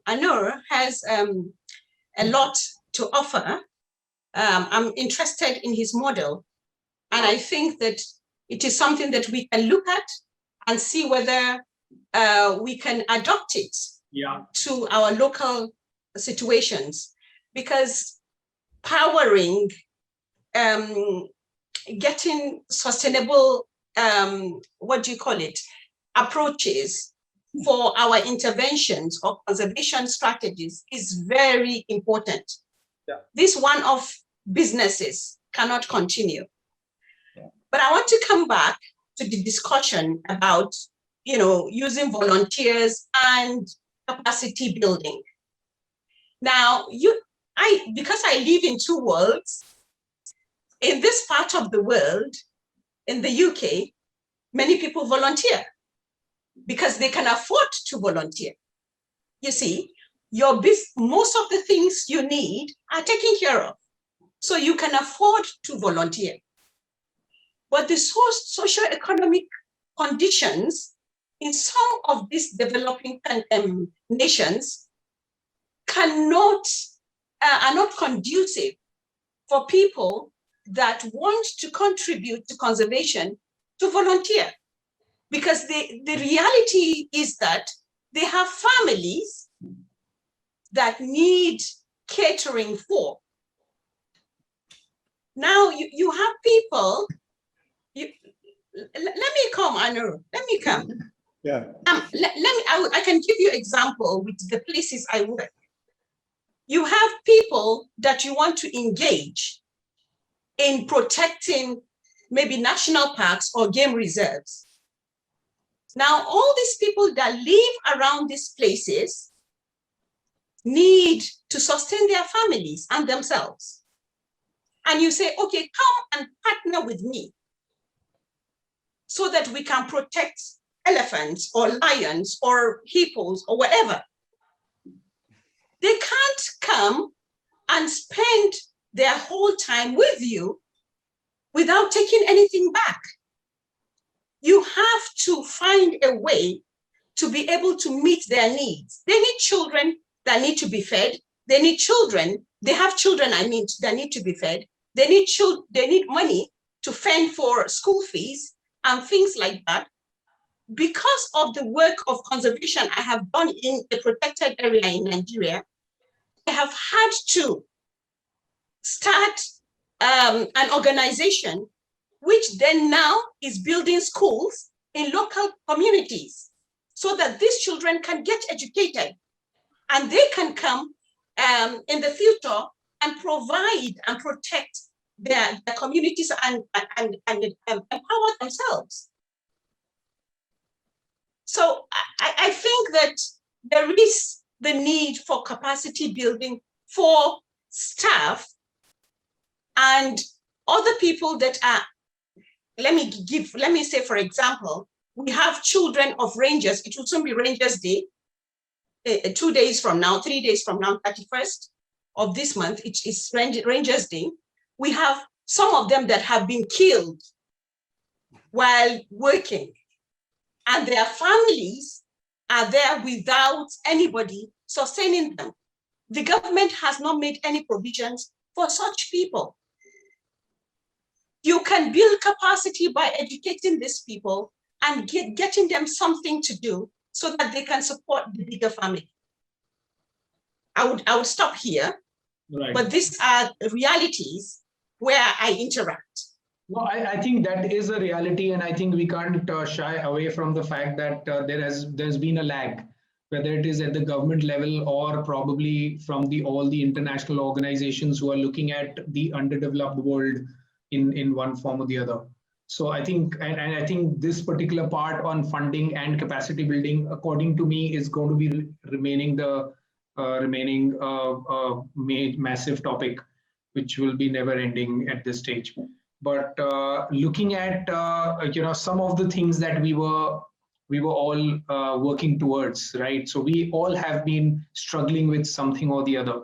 Anur has a lot to offer. I'm interested in his model, and I think that it is something that we can look at and see whether we can adopt it to our local situations, because powering getting sustainable approaches for our interventions or conservation strategies is very important. This one-off businesses cannot continue. But I want to come back to the discussion about, using volunteers and capacity building. Now, because I live in two worlds, in this part of the world, in the UK, many people volunteer because they can afford to volunteer. You see, most of the things you need are taken care of, so you can afford to volunteer. But the socio-economic conditions in some of these developing nations are not conducive for people that want to contribute to conservation to volunteer. Because the reality is that they have families, that need catering for. Now you have people, let me come, Anu, let me come. Yeah. I can give you example with the places I work. You have people that you want to engage in protecting maybe national parks or game reserves. Now, all these people that live around these places need to sustain their families and themselves. And you say, okay, come and partner with me so that we can protect elephants or lions or hippos or whatever. They can't come and spend their whole time with you without taking anything back. You have to find a way to be able to meet their needs. They need children that need to be fed. They need children. They have children, that need to be fed. They need money to fend for school fees and things like that. Because of the work of conservation I have done in a protected area in Nigeria, I have had to start an organization which then now is building schools in local communities so that these children can get educated and they can come in the future and provide and protect their communities and empower themselves. So I think that there is the need for capacity building for staff and other people that are, let me say, for example, we have children of rangers. It will soon be Rangers Day, 2 days from now, 3 days from now, 31st of this month, it is Rangers Day. We have some of them that have been killed while working, and their families are there without anybody sustaining them. The government has not made any provisions for such people. You can build capacity by educating these people and getting them something to do so that they can support the bigger family. I would stop here, right. But these are realities where I interact. No, I think that is a reality, and I think we can't shy away from the fact that there's been a lag, whether it is at the government level or probably from all the international organizations who are looking at the underdeveloped world in one form or the other. So I think, and I think this particular part on funding and capacity building, according to me, is going to be remaining the massive topic, which will be never ending at this stage. But looking at some of the things that we were all working towards, right? So we all have been struggling with something or the other.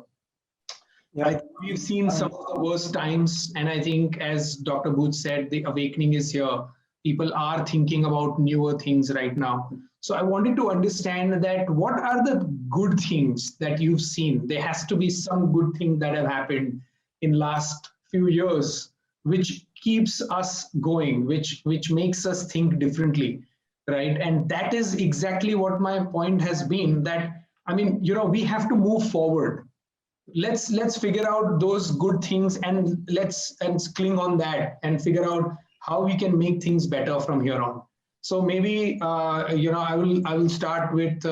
Yeah. I think we've seen some of the worst times, and I think, as Dr. Boojh said, the awakening is here. People are thinking about newer things right now. So I wanted to understand that what are the good things that you've seen? There has to be some good thing that have happened in last few years, which keeps us going, which makes us think differently, right? And that is exactly what my point has been, that, I mean, we have to move forward. Let's figure out those good things and let's cling on that and figure out how we can make things better from here on. So maybe I will start with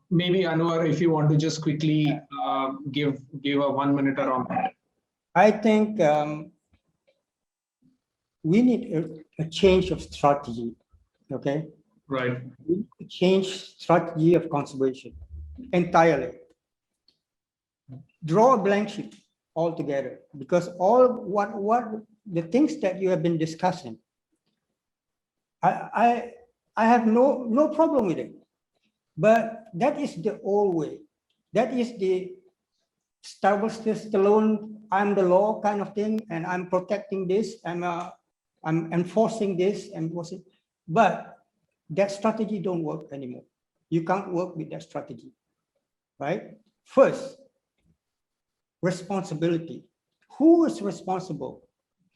maybe Anwar, if you want to just quickly give a 1 minute on that. I think we need a change of strategy. Okay. Right. We need to change strategy of conservation entirely. Draw a blank sheet altogether, because all what the things that you have been discussing, I have no problem with it, but that is the old way. That is the Stallone, I'm the law kind of thing, and I'm protecting this, I'm enforcing this, but that strategy don't work anymore. You can't work with that strategy, right? First, responsibility. Who is responsible?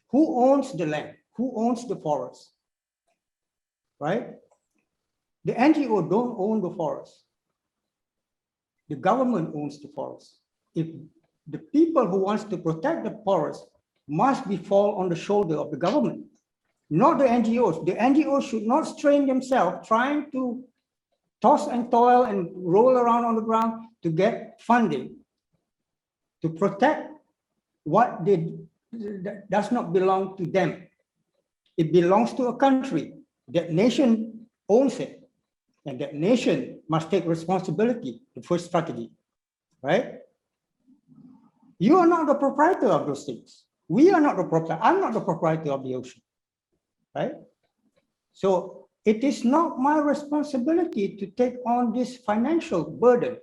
Who owns the land? Who owns the forest? Right? The NGO don't own the forest. the government owns the forest. If the people who wants to protect the forest must be fall on the shoulder of the government, not the NGOs. The NGOs should not strain themselves trying to toss and toil and roll around on the ground to get funding to protect what does not belong to them. It belongs to a country. That nation owns it, and that nation must take responsibility, the first strategy, right? You are not the proprietor of those things. We are not the proprietor. I'm not the proprietor of the ocean, right? So it is not my responsibility to take on this financial burden.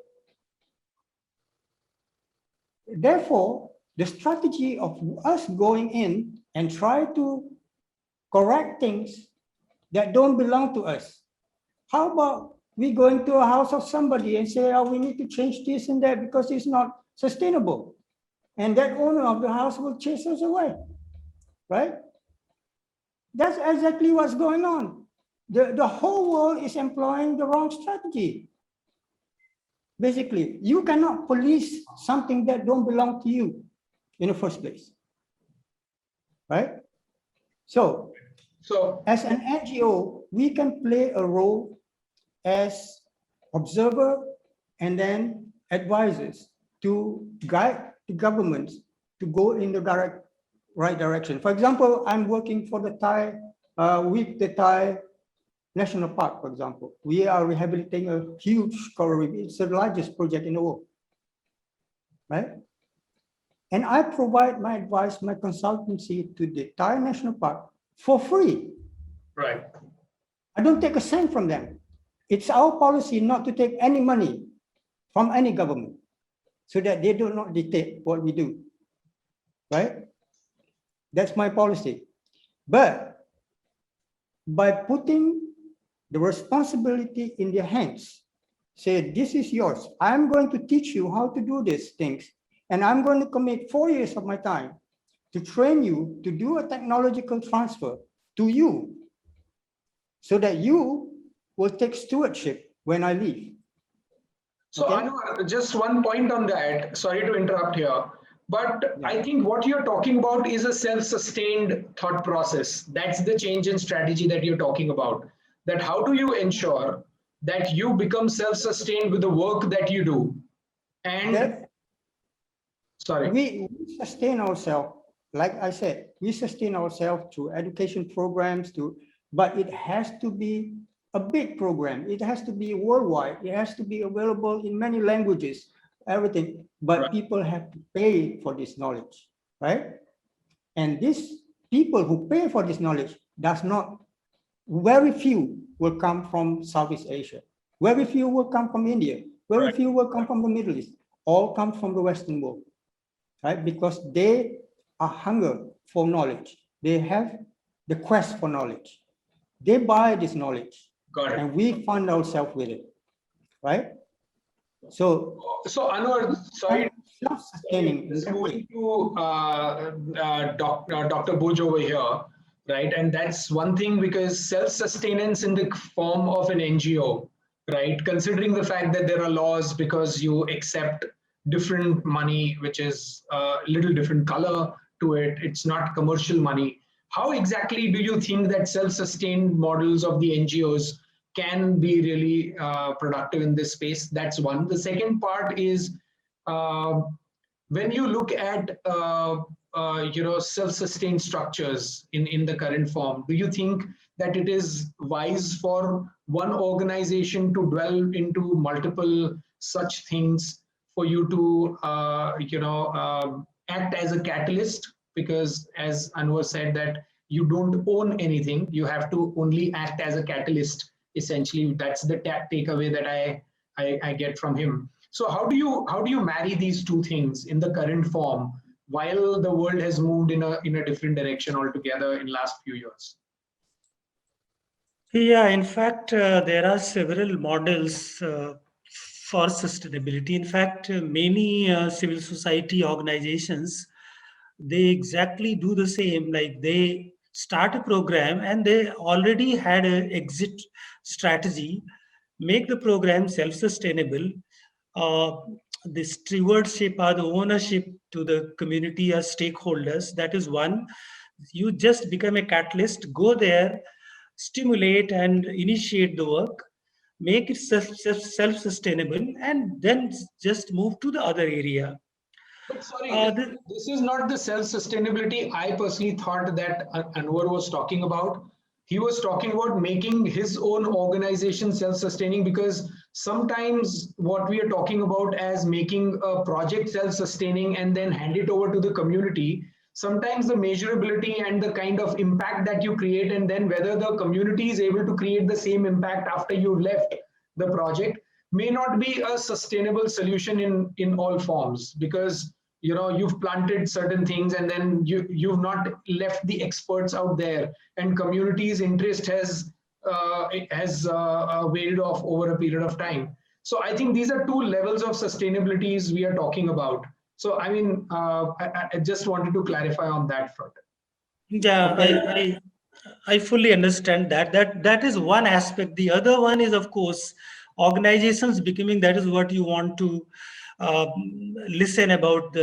Therefore, the strategy of us going in and try to correct things that don't belong to us. How about we go into a house of somebody and say, oh, we need to change this and that because it's not sustainable. And that owner of the house will chase us away, right? That's exactly what's going on. The whole world is employing the wrong strategy. Basically, you cannot police something that don't belong to you in the first place, right? So as an NGO, we can play a role as observer and then advisors to guide the governments to go in the right direction. For example, I'm working for the Thai, with the Thai National Park, for example. We are rehabilitating a huge coral reef. It's the largest project in the world, right? And I provide my advice, my consultancy to the Thai National Park for free. Right. I don't take a cent from them. It's our policy not to take any money from any government so that they do not dictate what we do, right? That's my policy. But by putting the responsibility in their hands, say, this is yours. I'm going to teach you how to do these things. And I'm going to commit 4 years of my time to train you to do a technological transfer to you so that you will take stewardship when I leave. So Okay? Anwar, just one point on that. Sorry to interrupt here. But I think what you're talking about is a self-sustained thought process. That's the change in strategy that you're talking about. That how do you ensure that you become self-sustained with the work that you do? And sorry. We sustain ourselves, like I said, we sustain ourselves through education programs, but it has to be a big program. It has to be worldwide. It has to be available in many languages, everything. But Right. People have to pay for this knowledge, right? And these people who pay for this knowledge very few will come from Southeast Asia. Very few will come from India. Very few will come from the Middle East. All come from the Western world, right? Because they are hunger for knowledge. They have the quest for knowledge. They buy this knowledge. Got it. And we fund ourselves with it, right? So Anwar, sorry. Self-sustaining. Moving to Dr. Boojh over here, right? And that's one thing, because self-sustenance in the form of an NGO, right? Considering the fact that there are laws because you accept different money, which is a little different color to it. It's not commercial money. How exactly do you think that self-sustained models of the NGOs can be really productive in this space? That's one. The second part is, when you look at self-sustained structures in the current form, do you think that it is wise for one organization to dwell into multiple such things for you to act as a catalyst? Because as Anwar said, that you don't own anything, you have to only act as a catalyst. Essentially, that's the takeaway that I get from him. So how do you marry these two things in the current form while the world has moved in a different direction altogether in last few years? Yeah, in fact, there are several models for sustainability. In fact, many civil society organizations, they exactly do the same. Like they start a program and they already had an exit strategy, make the program self-sustainable, the stewardship or the ownership to the community as stakeholders. That is one. You just become a catalyst, go there, stimulate and initiate the work, make it self-sustainable, and then just move to the other area. But sorry, this is not the self-sustainability I personally thought that Anwar was talking about. He was talking about making his own organization self-sustaining, because sometimes what we are talking about as making a project self-sustaining and then hand it over to the community, sometimes the measurability and the kind of impact that you create, and then whether the community is able to create the same impact after you've left the project, may not be a sustainable solution in all forms, because you've planted certain things and then you've not left the experts out there, and community's interest has wailed off over a period of time. So I think these are two levels of sustainabilities we are talking about. So I mean, I just wanted to clarify on that front. Yeah, I fully understand that. That is one aspect. The other one is, of course, organizations becoming. That is what you want to listen about.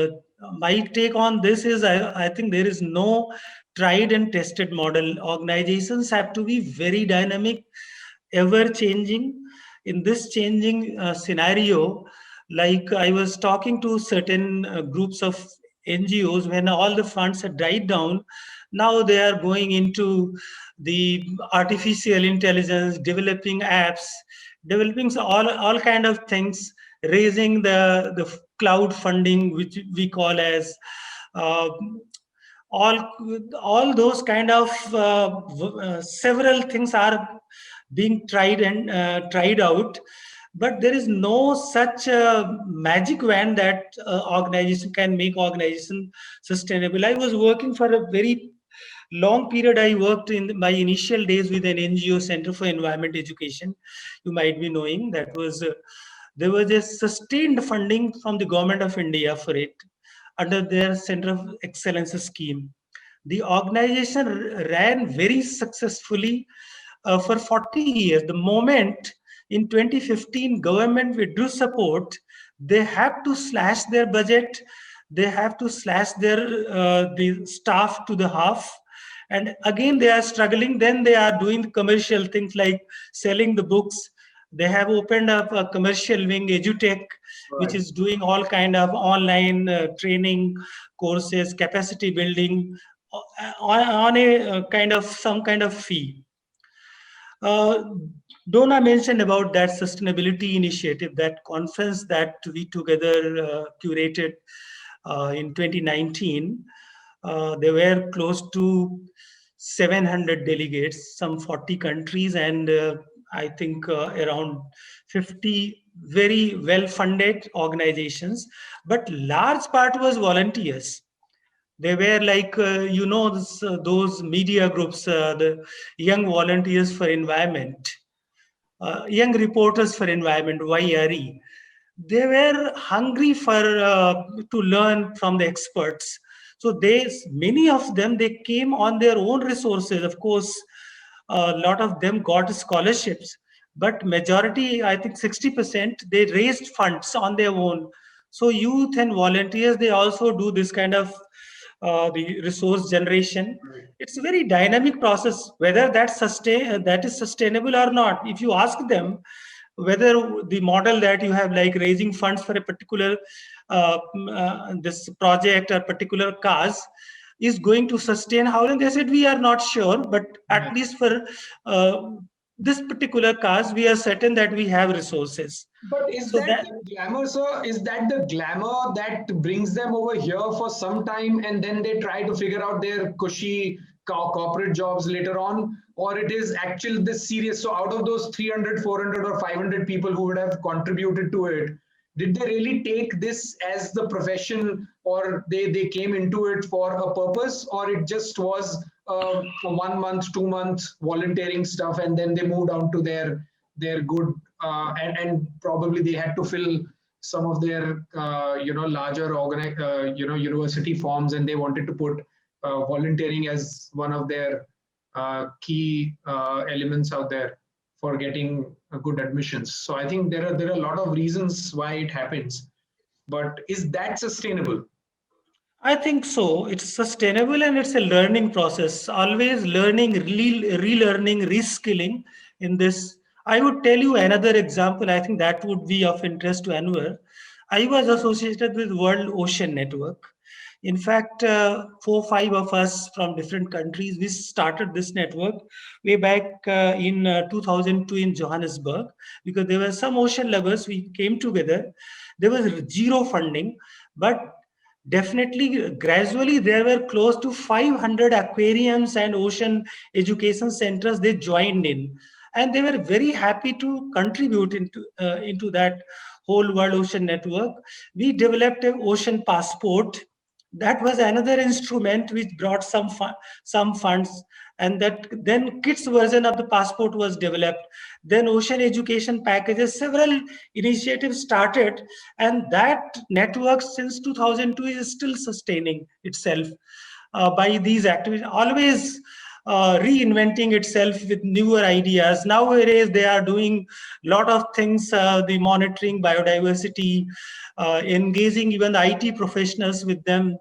My take on this is, I think there is no tried and tested model. Organizations have to be very dynamic, ever changing. In this changing scenario, like I was talking to certain groups of NGOs when all the funds had died down. Now they are going into the artificial intelligence, developing apps, developing all kind of things, raising the cloud funding, which we call as uh, all those kind of several things are being tried and tried out, but there is no such magic wand that organization can make organization sustainable. I was working for a very long period. I worked in my initial days with an NGO, Center for Environment Education. You might be knowing that was there was a sustained funding from the government of India for it under their Center of Excellence scheme. The organization ran very successfully for 40 years. The moment in 2015 government withdrew support, they have to slash their budget, they have to slash their the staff to the half, and again they are struggling. Then they are doing commercial things like selling the books. They have opened up a commercial wing, edutech, which is doing all kind of online training courses, capacity building on a kind of some kind of fee. Donna mentioned about that sustainability initiative, that conference that we together curated in 2019. There were close to 700 delegates, some 40 countries, and I think around 50 very well-funded organizations. But large part was volunteers. They were like, those media groups, the Young Volunteers for Environment, Young Reporters for Environment, YRE. They were hungry for to learn from the experts. So many of them, they came on their own resources. Of course, a lot of them got scholarships, but majority, I think 60%, they raised funds on their own. So youth and volunteers, they also do this kind of the resource generation. It's a very dynamic process. Whether that is sustainable or not, if you ask them whether the model that you have, like raising funds for a particular this project or particular cause, is going to sustain how long, they said we are not sure, but at least for this particular cause we are certain that we have resources. But is that the glamour, sir? Is that the glamour that brings them over here for some time and then they try to figure out their cushy corporate jobs later on? Or it is actually this serious? So out of those 300, 400 or 500 people who would have contributed to it, did they really take this as the profession, or they came into it for a purpose, or it just was a 1 month, 2 month volunteering stuff, and then they moved on to their good and probably they had to fill some of their larger university forms, and they wanted to put volunteering as one of their key elements out there for getting good admissions. So I think there are a lot of reasons why it happens, but is that sustainable? I think so. It's sustainable and it's a learning process. Always learning, relearning, reskilling in this. I would tell you another example. I think that would be of interest to Anwar. I was associated with World Ocean Network. In fact, 4-5 of us from different countries, we started this network way back in 2002 in Johannesburg, because there were some ocean lovers. We came together. There was zero funding, but definitely, gradually, there were close to 500 aquariums and ocean education centers they joined in. And they were very happy to contribute into that whole World Ocean Network. We developed an ocean passport. That was another instrument which brought some funds, and that then kids version of the passport was developed. Then ocean education packages, several initiatives started, and that network since 2002 is still sustaining itself by these activities, always reinventing itself with newer ideas. Nowadays, they are doing a lot of things, the monitoring biodiversity, engaging even IT professionals with them,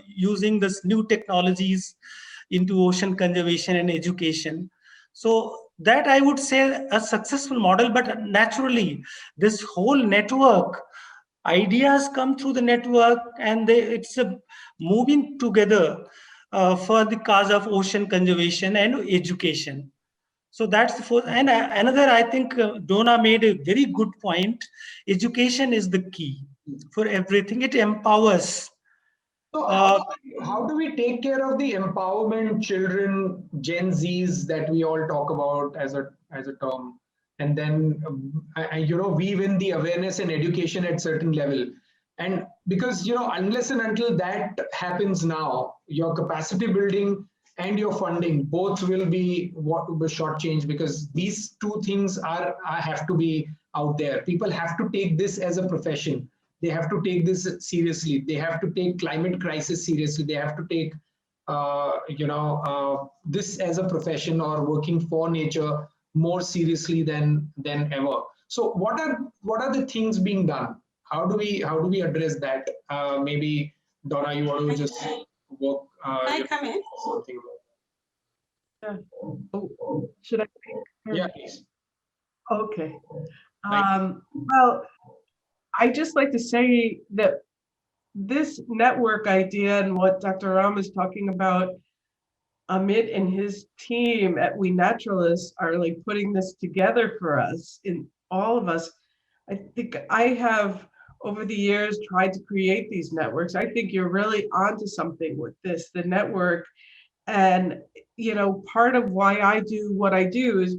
using this new technologies into ocean conservation and education. So that I would say a successful model, but naturally, this whole network, ideas come through the network, and it's a moving together for the cause of ocean conservation and education. So that's the first. And another, I think Donna made a very good point. Education is the key for everything. It empowers. So how do we take care of the empowerment children, Gen Zs that we all talk about as a term, and then weave in the awareness and education at certain level, and because unless and until that happens now, your capacity building and your funding both will be shortchanged, because these two things have to be out there. People have to take this as a profession. They have to take this seriously. They have to take climate crisis seriously. They have to take, this as a profession or working for nature more seriously than ever. So, what are the things being done? How do we address that? Maybe Donna, you want to just work. Can I come in? Something about Oh, should I? yeah, please. Okay. Well, I just like to say that this network idea and what Dr. Ram is talking about, Amit and his team at WeNaturalists are like putting this together for us, in all of us. I think I have over the years tried to create these networks. I think you're really onto something with this, the network. And, part of why I do what I do is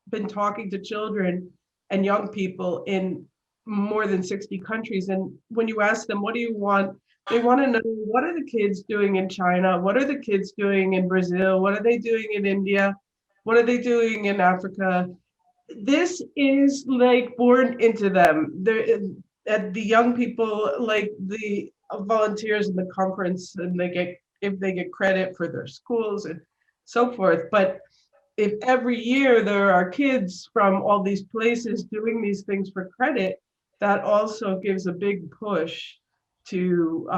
been talking to children and young people in more than 60 countries. And when you ask them, what do you want? They want to know, what are the kids doing in China? What are the kids doing in Brazil? What are they doing in India? What are they doing in Africa? This is like born into them. The young people, like the volunteers in the conference, and if they get credit for their schools and so forth. But if every year there are kids from all these places doing these things for credit, that also gives a big push to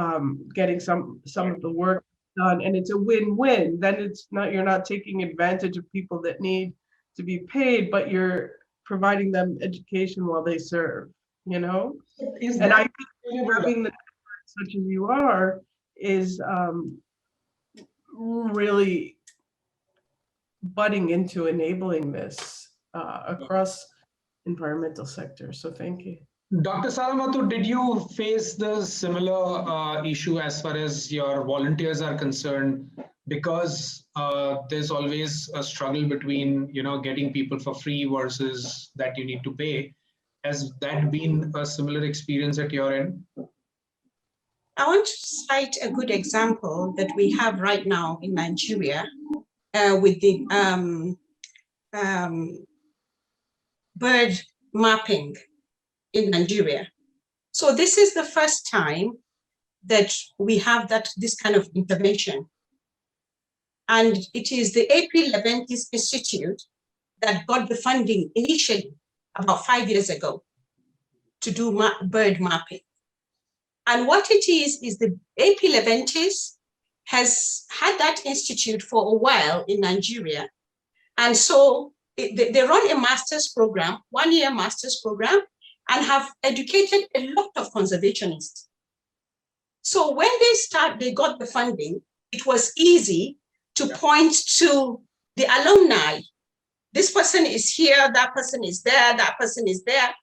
getting some of the work done, and it's a win-win. Then you're not taking advantage of people that need to be paid, but you're providing them education while they serve. And I think having the such as you are is really butting into enabling this across environmental sectors. So thank you. Dr. Salamatu, did you face the similar issue as far as your volunteers are concerned? Because there's always a struggle between, getting people for free versus that you need to pay. Has that been a similar experience at your end? I want to cite a good example that we have right now in Nigeria with the bird mapping in Nigeria. So this is the first time that we have this kind of intervention. And it is the AP Leventis Institute that got the funding initially about 5 years ago to do bird mapping. And what it is the AP Leventis has had that institute for a while in Nigeria. And so they run a master's program, 1 year master's program, and have educated a lot of conservationists. So when they got the funding, it was easy to point to the alumni. This person is here, that person is there, that person is there.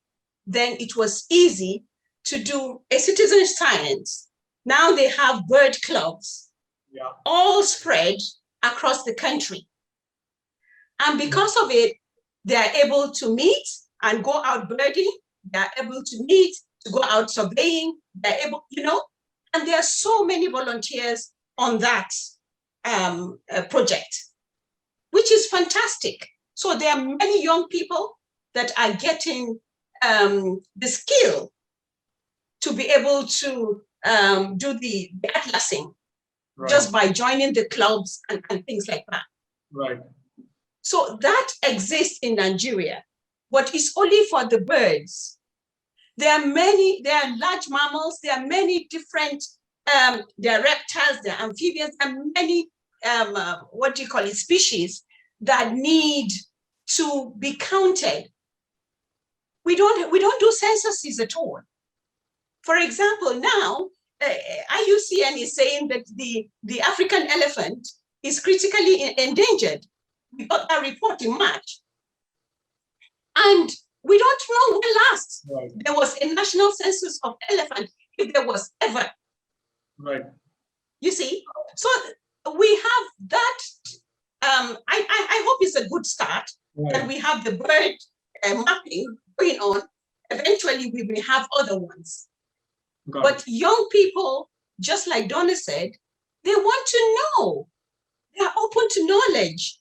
Then it was easy to do a citizen science. Now they have bird clubs, all spread across the country. And because of it, they are able to meet and go out birding. They are able to meet, to go out surveying. They're able, and there are so many volunteers on that project, which is fantastic. So there are many young people that are getting the skill to be able to do the atlasing just by joining the clubs and things like that. Right. So that exists in Nigeria, but it's only for the birds. There are large mammals, there are many different, there are reptiles, there are amphibians, and many, species that need to be counted. We don't do censuses at all. For example, now, IUCN is saying that the African elephant is critically endangered. We got that report in March. And we don't know when last there was a national census of elephant, if there was ever. Right. You see? So we have that. I hope it's a good start, that we have the bird mapping going on. Eventually, we will have other ones. But young people, just like Donna said, they want to know. They are open to knowledge.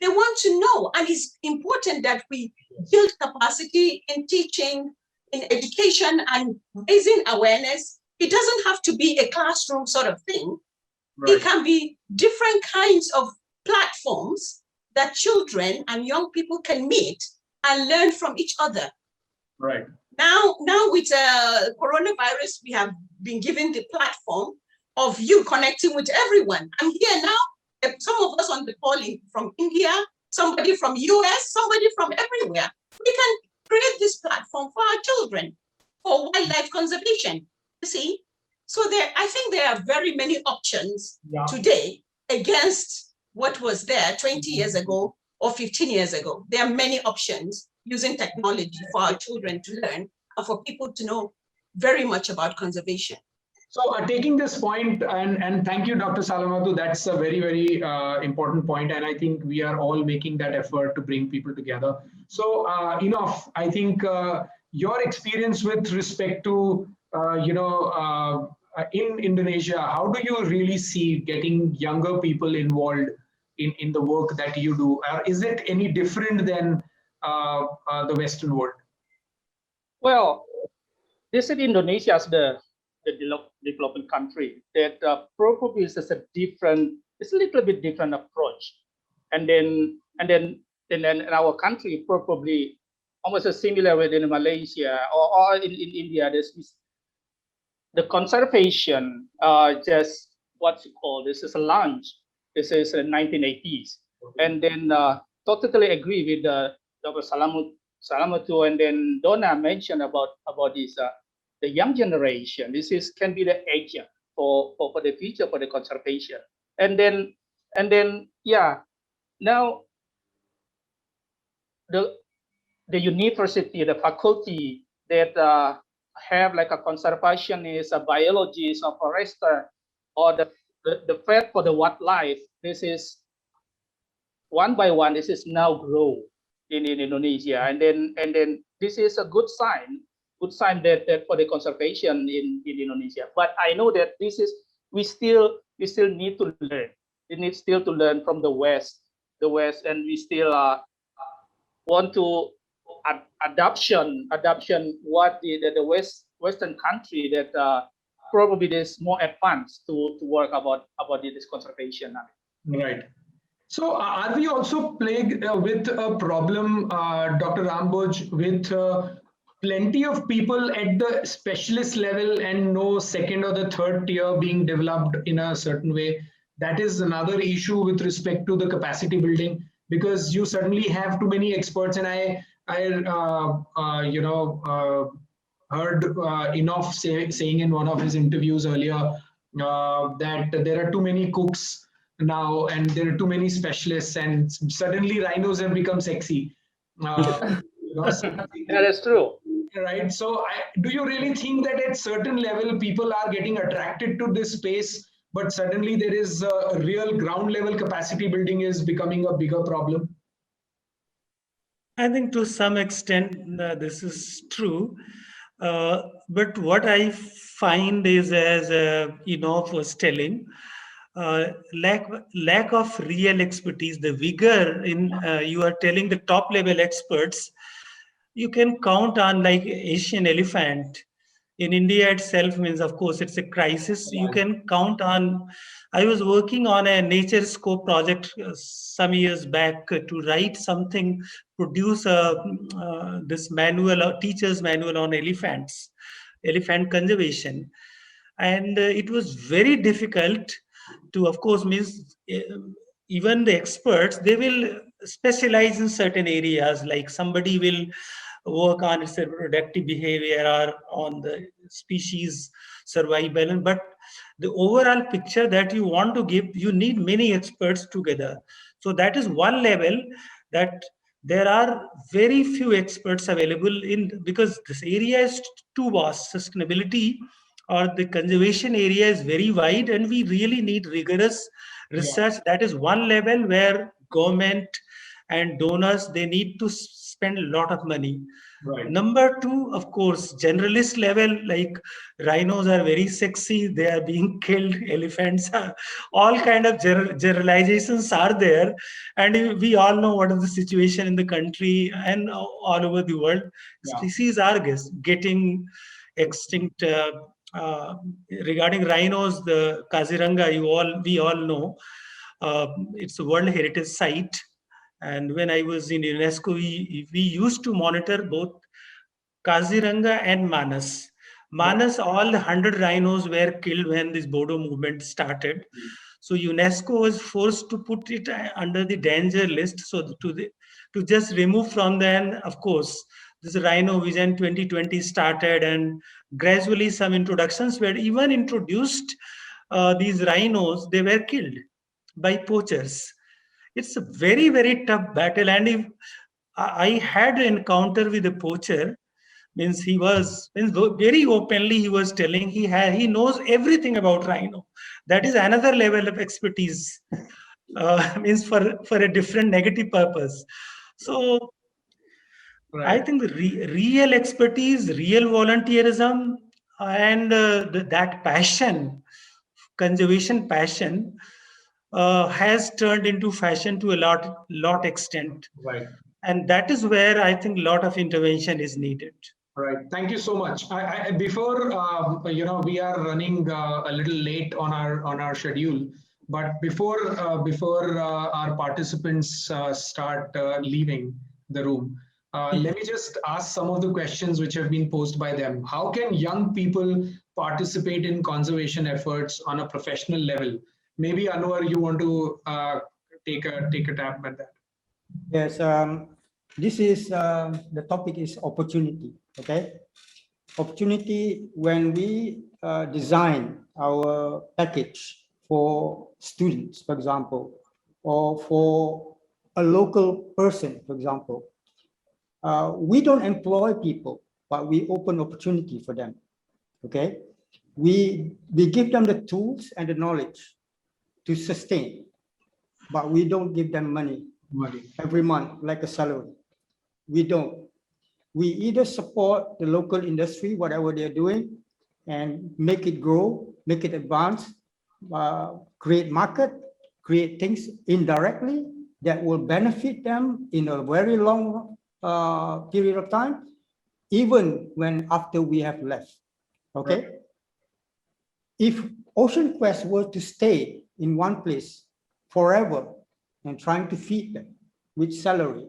They want to know. And it's important that we build capacity in teaching, in education, and raising awareness. It doesn't have to be a classroom sort of thing. It can be different kinds of platforms that children and young people can meet and learn from each other. Right. Now with coronavirus, we have been given the platform of you connecting with everyone. I'm here now. Some of us on the call from India, somebody from US, somebody from everywhere. We can create this platform for our children, for wildlife conservation. You see? So I think there are very many options today against what was there 20 years ago or 15 years ago. There are many options using technology for our children to learn and for people to know very much about conservation. So taking this point, and thank you, Dr. Salamatu, that's a very, very important point. And I think we are all making that effort to bring people together. So, I think your experience with respect to, in Indonesia, how do you really see getting younger people involved in the work that you do? Is it any different than the Western world? Well, this is Indonesia as the developing country that probably is a little bit different approach, and then in our country probably almost similar within Malaysia or in India. There's the conservation just what's it called? This is a launch. This is the 1980s, and then totally agree with Dr. Salamatu, and then Donna mentioned about this. The young generation, can be the agent for the future, for the conservation. And then now the university, the faculty that have like a conservationist, a biologist, a forester, or the fed for the wildlife, this is one by one, this is now grow in Indonesia. And then this is a good sign that for the conservation in Indonesia. But I know that we still need to learn. We need still to learn from the West, and we still want to adoption what the Western country that probably is more advanced to work about this conservation. Right. So are we also plagued with a problem, Dr. Rambuch, with plenty of people at the specialist level and no second or the third tier being developed in a certain way? That is another issue with respect to the capacity building, because you suddenly have too many experts. And heard Enoff saying in one of his interviews earlier that there are too many cooks now and there are too many specialists, and suddenly rhinos have become sexy. That is true. Right. So do you really think that at certain level people are getting attracted to this space, but suddenly there is a real ground level capacity building is becoming a bigger problem? I think to some extent this is true. But what I find is, as Enoff was telling, lack of real expertise, the vigor in you are telling the top level experts, you can count on like Asian elephant. In India itself means, of course, it's a crisis. You can count on. I was working on a nature scope project some years back to write something, produce this manual, a teacher's manual on elephants, elephant conservation, and it was very difficult to, of course, means even the experts, they will specialize in certain areas, like somebody will work on its reproductive behavior or on the species survival, but the overall picture that you want to give, you need many experts together. So that is one level, that there are very few experts available in, because this area is too vast. Sustainability or the conservation area is very wide, and we really need rigorous research. That is one level where government and donors, they need to spend a lot of money. Right. Number two, of course, generalist level, like rhinos are very sexy, they are being killed, elephants are, all kind of generalizations are there. And we all know what is the situation in the country and all over the world. Species are getting extinct. Regarding rhinos, the Kaziranga, we all know, it's a World Heritage Site. And when I was in UNESCO, we used to monitor both Kaziranga and Manas. Manas, all the 100 rhinos were killed when this Bodo movement started. So UNESCO was forced to put it under the danger list. So to just remove from then, of course, this Rhino Vision 2020 started, and gradually some introductions were even introduced. These rhinos, they were killed by poachers. It's a very, very tough battle. And if I had an encounter with a poacher, means very openly he was telling he knows everything about rhino. That is another level of expertise, means for a different negative purpose. So I think the real expertise, real volunteerism, and that passion, conservation passion, has turned into fashion to a lot extent. Right. And that is where I think a lot of intervention is needed. Right. Thank you so much. Before we are running a little late on our schedule, but before our participants start leaving the room, let me just ask some of the questions which have been posed by them. How can young people participate in conservation efforts on a professional level? Maybe Anwar, you want to take a tap at that. Yes, this is the topic is opportunity. Okay, opportunity when we design our package for students, for example, or for a local person, for example. We don't employ people, but we open opportunity for them. Okay, we give them the tools and the knowledge to sustain, but we don't give them money every month like a salary. We don't. We either support the local industry, whatever they're doing, and make it grow, make it advance, create market, create things indirectly that will benefit them in a very long period of time, even when after we have left. Okay. Right. If Ocean Quest were to stay in one place forever, and trying to feed them with salary,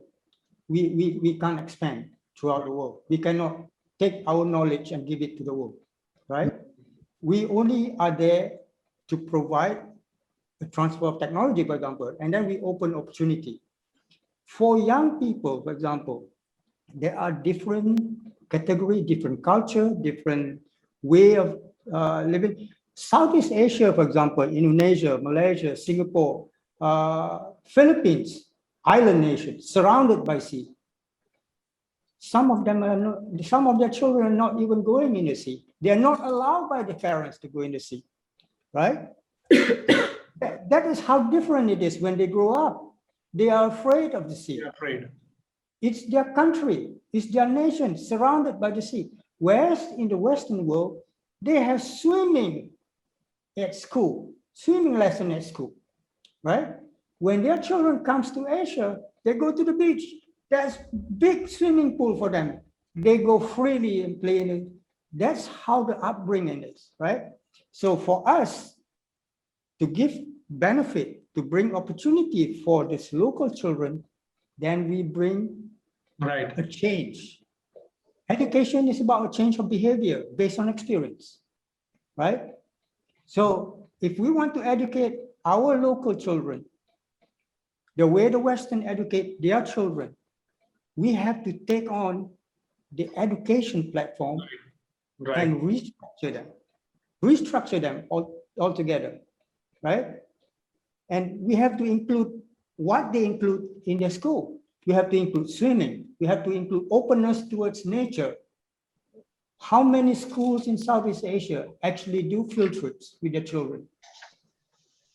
we can't expand throughout the world. We cannot take our knowledge and give it to the world, right? We only are there to provide a transfer of technology, for example, and then we open opportunity. For young people, for example, there are different category, different culture, different way of living. Southeast Asia, for example, Indonesia, Malaysia, Singapore, Philippines, island nations surrounded by sea. Some of them are not, some of their children are not even going in the sea. They are not allowed by the parents to go in the sea, right? That is how different it is when they grow up. They are afraid of the sea. They're afraid. It's their country, it's their nation surrounded by the sea. Whereas in the Western world, they have swimming at school, swimming lesson at school, right? When their children comes to Asia, they go to the beach. There's big swimming pool for them. They go freely and play in it. That's how the upbringing is, right? So for us to give benefit, to bring opportunity for these local children, then we bring Right. a change. Education is about a change of behavior based on experience, right? So if we want to educate our local children the way the Western educate their children, we have to take on the education platform Right. and restructure them altogether, right? And we have to include what they include in their school. We have to include swimming. We have to include openness towards nature. How many schools in Southeast Asia actually do field trips with their children?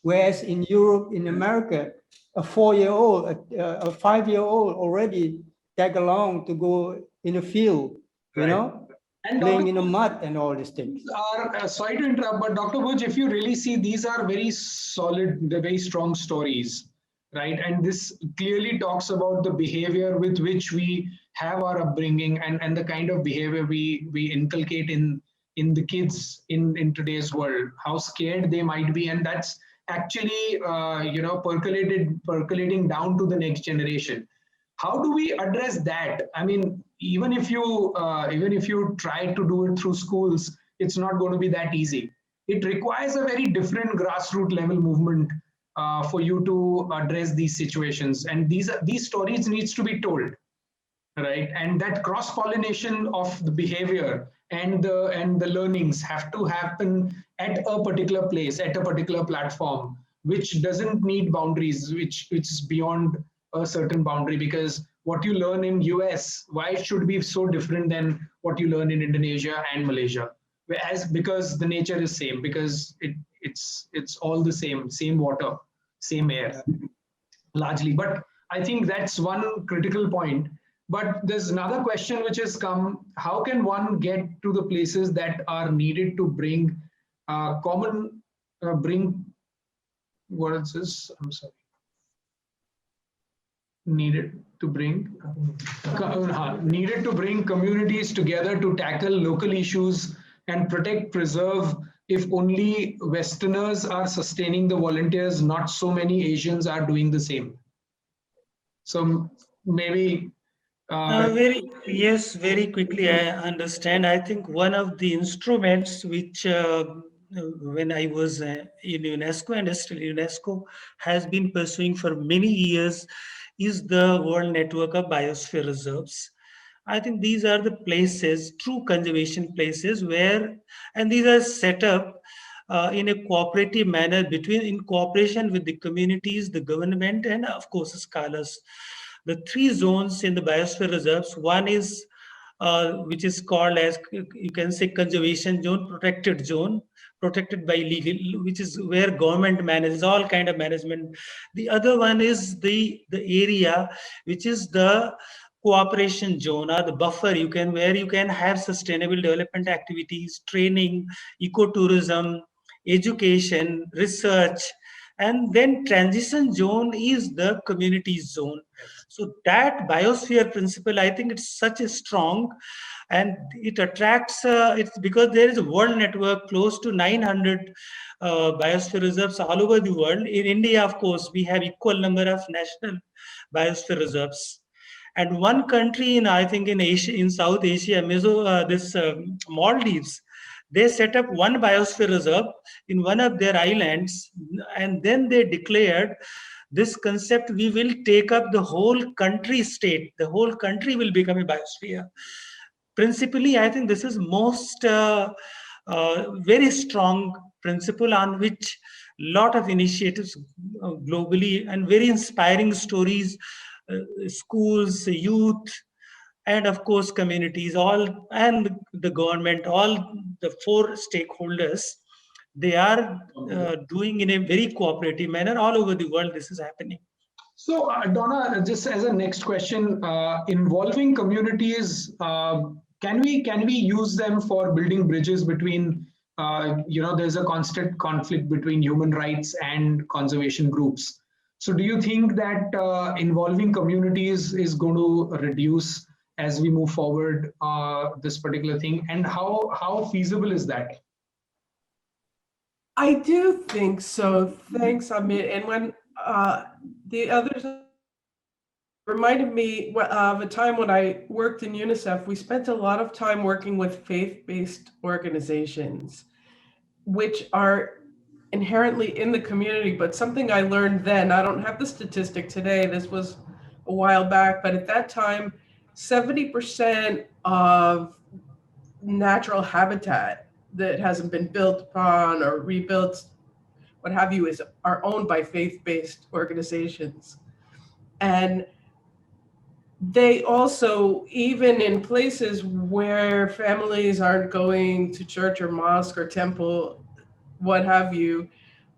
Whereas in Europe, in America, a 4-year-old, a 5-year-old already tag along to go in a field, you Right. know, And playing Dr. in the mud and all these things. These are, sorry to interrupt, but Dr. Boojh, if you really see, these are very solid, they're very strong stories, right? And this clearly talks about the behavior with which we have our upbringing and the kind of behavior we inculcate in the kids in today's world, how scared they might be. And that's actually, percolating down to the next generation. How do we address that? I mean, even if you try to do it through schools, it's not going to be that easy. It requires a very different grassroots level movement for you to address these situations. And these stories needs to be told, right? And that cross pollination of the behavior and the learnings have to happen at a particular place, at a particular platform, which doesn't need boundaries, which is beyond a certain boundary, because what you learn in US, why it should be so different than what you learn in Indonesia and Malaysia? Because the nature is same, because it's all the same water, same air, largely. But I think that's one critical point. But there's another question which has come: how can one get to the places that are needed to bring what is this? I'm sorry. Needed to bring communities together to tackle local issues and protect, preserve. If only Westerners are sustaining the volunteers, not so many Asians are doing the same. So maybe very quickly, I understand. I think one of the instruments which, when I was in UNESCO and still UNESCO has been pursuing for many years, is the World Network of Biosphere Reserves. I think these are the places, true conservation places, where, and these are set up in a cooperative manner in cooperation with the communities, the government, and of course, scholars. The 3 zones in the biosphere reserves, one is which is called as, you can say, conservation zone, protected by legal, which is where government manages all kind of management. The other one is the area which is the cooperation zone, or the buffer, where you can have sustainable development activities, training, ecotourism, education, research, And then transition zone is the community zone. So that biosphere principle, I think it's such a strong, and it attracts, it's because there is a world network close to 900 biosphere reserves all over the world. In India, of course, we have equal number of national biosphere reserves. And one country in, I think in Asia, in South Asia, Maldives, they set up one biosphere reserve in one of their islands, and then they declared this concept: we will take up the whole country state, the whole country will become a biosphere. Principally, I think this is most very strong principle on which lot of initiatives globally, and very inspiring stories, schools, youth, and of course communities, all, and the government, all the four stakeholders, they are doing in a very cooperative manner all over the world. This is happening. So, Donna, just as a next question, involving communities, can we use them for building bridges between, there's a constant conflict between human rights and conservation groups. So, do you think that involving communities is going to reduce as we move forward this particular thing, and how feasible is that? I do think so. Thanks, Amit. And when the others reminded me of a time when I worked in UNICEF, we spent a lot of time working with faith-based organizations, which are inherently in the community. But something I learned then, I don't have the statistic today, this was a while back, but at that time, 70% of natural habitat that hasn't been built upon or rebuilt, what have you, are owned by faith-based organizations. And they also, even in places where families aren't going to church or mosque or temple, what have you,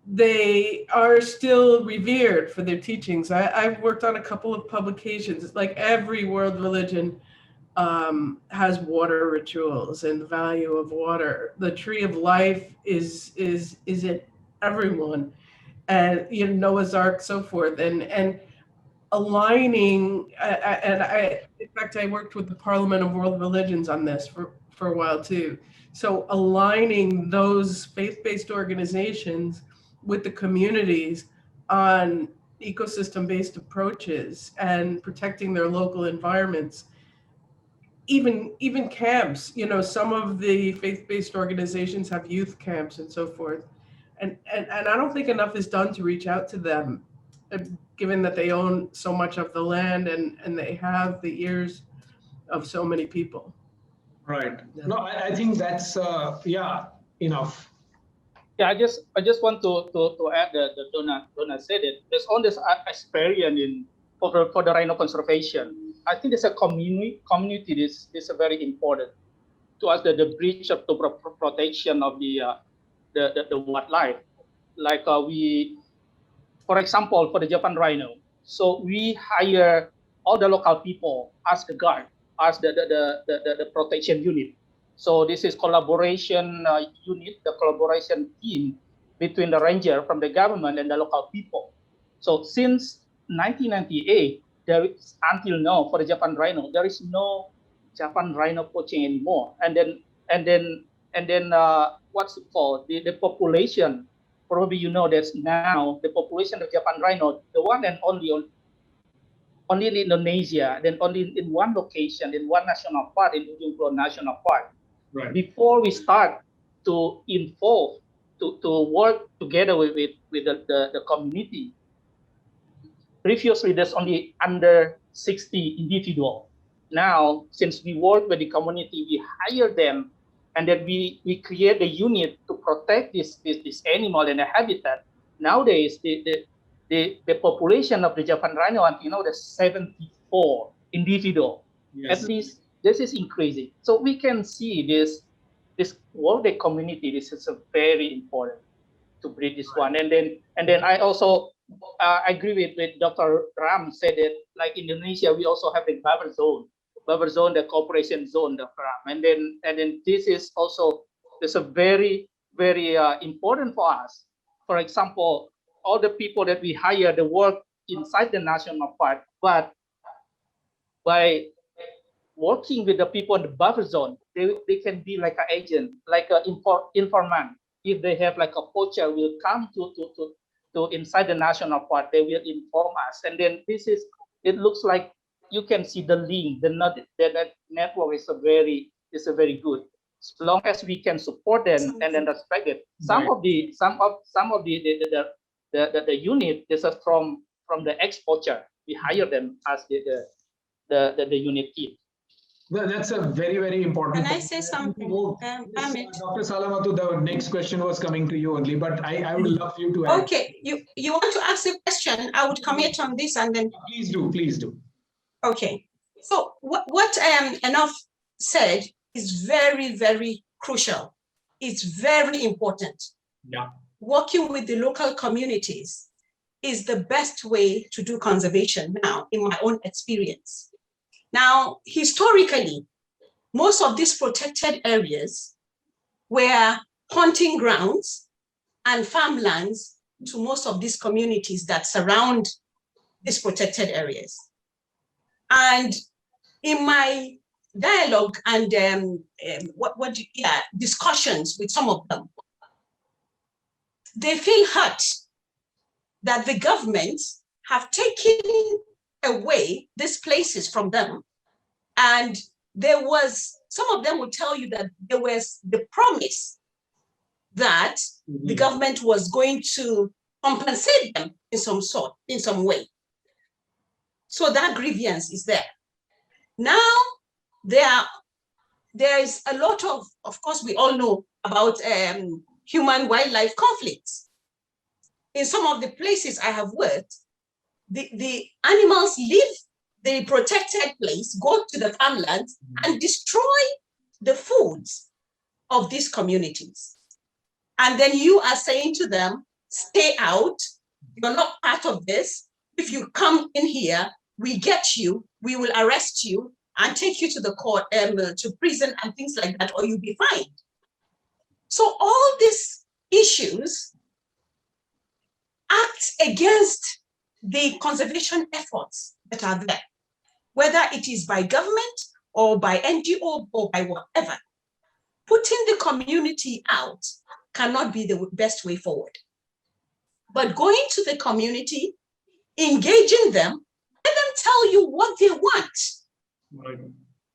they are still revered for their teachings. I've worked on a couple of publications. Like every world religion has water rituals and the value of water. The tree of life is in everyone, and Noah's Ark, so forth, and aligning. In fact, I worked with the Parliament of World Religions on this for a while too. So aligning those faith-based organizations with the communities on ecosystem-based approaches and protecting their local environments. Even camps, some of the faith-based organizations have youth camps and so forth. And I don't think enough is done to reach out to them, given that they own so much of the land and they have the ears of so many people. Right. No, I think that's, enough. Yeah, I just want to add that Donna said it. There's all this experience for the rhino conservation. I think there's a community. This is very important to us. The bridge of the protection of the wildlife. Like for example, for the Japan rhino. So we hire all the local people as the guard, as the protection unit. So this is collaboration unit, the collaboration team between the ranger from the government and the local people. So since 1998, until now, for the Japan rhino, there is no Japan rhino poaching anymore. And then what's it called? The population. Probably that now the population of Japan rhino, the one and only in Indonesia, then only in one location, in one national park, in Ujung Kulon National Park. Right. Before we start to involve, to work together with the community, previously there's only under 60 individuals. Now, since we work with the community, we hire them, and then we create a unit to protect this animal and the habitat. Nowadays, the population of the Japan rhino, the 74 individual. Yes. At least this is increasing. So we can see this world community. This is a very important to breed this one. And then I also agree with Dr. Ram said that, like Indonesia, we also have the buffer zone, the cooperation zone, Dr. Ram. And then this is also a very, very important for us. For example, all the people that we hire, they work inside the national park, but by working with the people in the buffer zone, they can be like an agent, like an informant. If they have like a poacher will come to inside the national park, they will inform us. And then it looks like you can see the link, the network is a very good. As long as we can support them and then respect it. Some of the unit is from the ex-poacher. We hire them as the unit team. Well, that's a very, very important. Can I say something? Dr. Salamatu, the next question was coming to you only, but I would love you to add. Okay, you want to ask a question? I would comment on this and then. Please do, please do. Okay, so what Enough said is very, very crucial. It's very important. Yeah. Working with the local communities is the best way to do conservation now, in my own experience. Now, historically, most of these protected areas were hunting grounds and farmlands to most of these communities that surround these protected areas. And in my dialogue and discussions with some of them, they feel hurt that the government have taken away these places from them. And some of them will tell you that there was the promise that the government was going to compensate them in some way. So that grievance is there. Now, there is a lot of course, we all know about human-wildlife conflicts. In some of the places I have worked, the animals leave the protected place, go to the farmland, and destroy the foods of these communities. And then you are saying to them, stay out, you're not part of this. If you come in here, we get you, we will arrest you and take you to the court, to prison and things like that, or you'll be fined. So all these issues act against the conservation efforts that are there, whether it is by government or by NGO or by whatever. Putting the community out cannot be the best way forward. But going to the community, engaging them, let them tell you what they want. Right.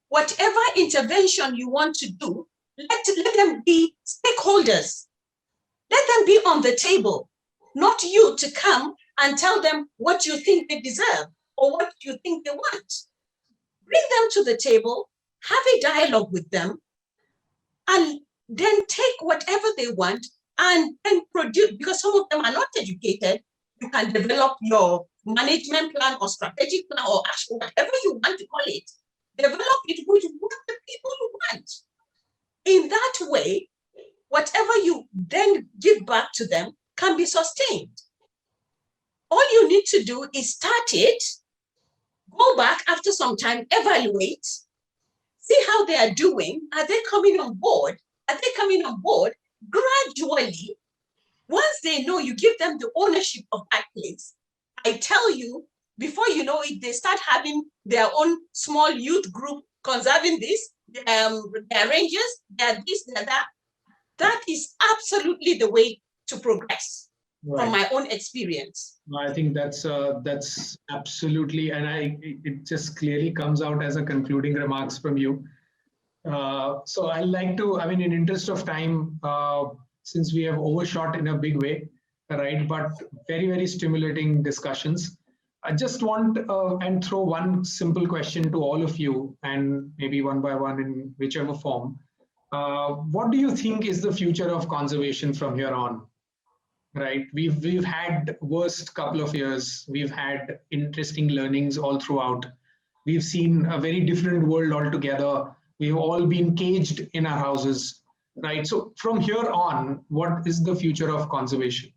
Whatever intervention you want to do, let them be stakeholders. Let them be on the table, not you to come and tell them what you think they deserve or what you think they want. Bring them to the table, have a dialogue with them, and then take whatever they want and then produce, because some of them are not educated. You can develop your management plan or strategic plan or actual, whatever you want to call it, develop it with what the people you want. In that way, whatever you then give back to them can be sustained. All you need to do is start it, go back after some time, evaluate, see how they are doing. Are they coming on board? Are they coming on board? Gradually, once they know, you give them the ownership of that place. I tell you, before you know it, they start having their own small youth group conserving this, their rangers, their this, their that. That is absolutely the way to progress. Right. From my own experience. I think that's absolutely, and it just clearly comes out as a concluding remarks from you. So I'd like to, in interest of time, since we have overshot in a big way, right, but very, very stimulating discussions. I just want and throw one simple question to all of you, and maybe one by one in whichever form. What do you think is the future of conservation from here on? Right, we've had worst couple of years. We've had interesting learnings all throughout. We've seen a very different world altogether. We've all been caged in our houses, right? So from here on, what is the future of conservation,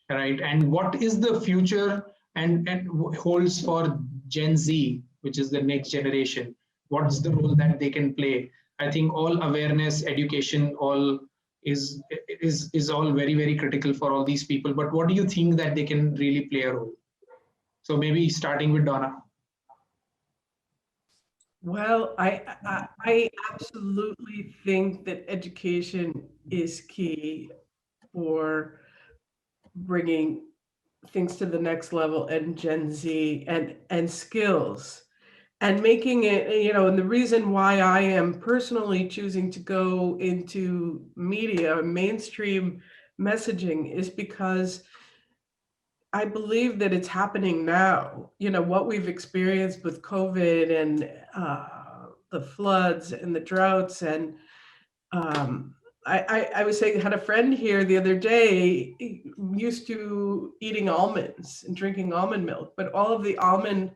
right? And what is the future and holds for Gen Z, which is the next generation? What's the role that they can play? I think all awareness, education, all is all very, very critical for all these people. But what do you think that they can really play a role? So maybe starting with Donna. Well, I absolutely think that education is key for bringing things to the next level, and Gen Z and skills, and making it, you know, and the reason why I am personally choosing to go into media, mainstream messaging, is because I believe that it's happening now. You know, what we've experienced with COVID and the floods and the droughts. And I was saying, had a friend here the other day, used to eating almonds and drinking almond milk, but all of the almond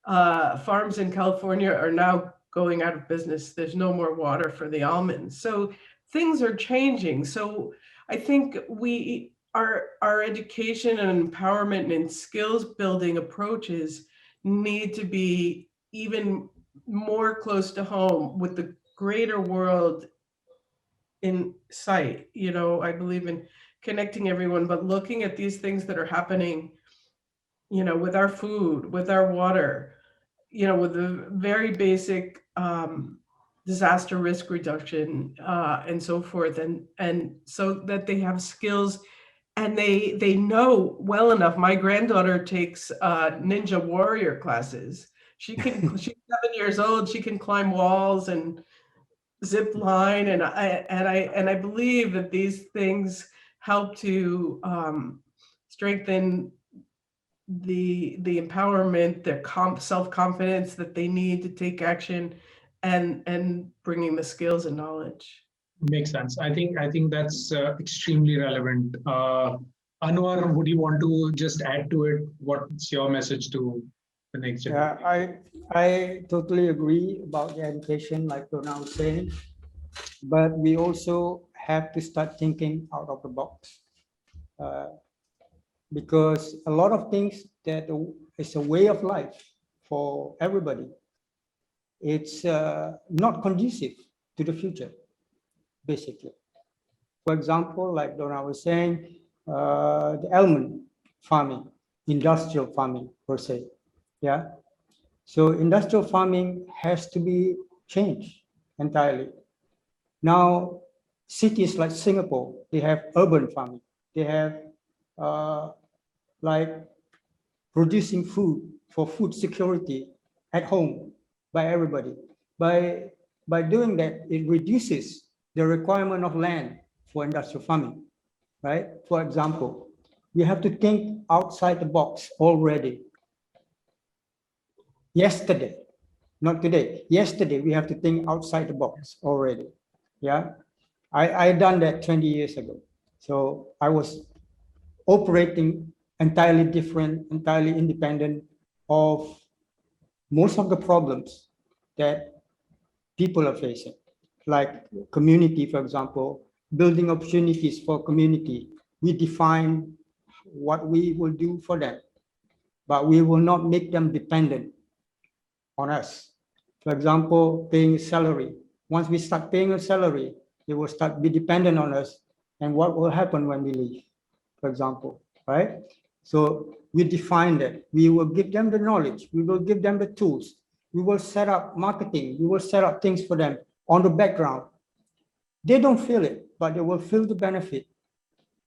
farms in California are now going out of business. There's no more water for the almonds. So things are changing. So I think our education and empowerment and skills building approaches need to be even more close to home, with the greater world in sight. You know, I believe in connecting everyone, but looking at these things that are happening, you know, with our food, with our water, you know, with the very basic disaster risk reduction and so forth, and so that they have skills and they know well enough. My granddaughter takes ninja warrior classes. She's 7 years old. She can climb walls and zip line, and I believe that these things help to strengthen the empowerment, their self-confidence that they need to take action, and bringing the skills and knowledge. Makes sense. I think that's extremely relevant. Anwar, would you want to just add to it? What's your message to the next generation? Yeah, I totally agree about the education, like Donna was saying, but we also have to start thinking out of the box, because a lot of things that is a way of life for everybody, it's not conducive to the future, basically. For example, like Donna was saying, the almond farming, industrial farming per se, yeah. So industrial farming has to be changed entirely. Now, cities like Singapore, they have urban farming. They have like producing food for food security at home by everybody. By doing that, it reduces the requirement of land for industrial farming, right? For example, we have to think outside the box already. Yesterday, not today, yesterday, we have to think outside the box already, yeah? I done that 20 years ago. So I was operating entirely different, entirely independent of most of the problems that people are facing, like community, for example, building opportunities for community. We define what we will do for them, but we will not make them dependent on us. For example, paying a salary. Once we start paying a salary, they will start be dependent on us. And what will happen when we leave, for example, right? So we define that. We will give them the knowledge. We will give them the tools. We will set up marketing. We will set up things for them on the background. They don't feel it, but they will feel the benefit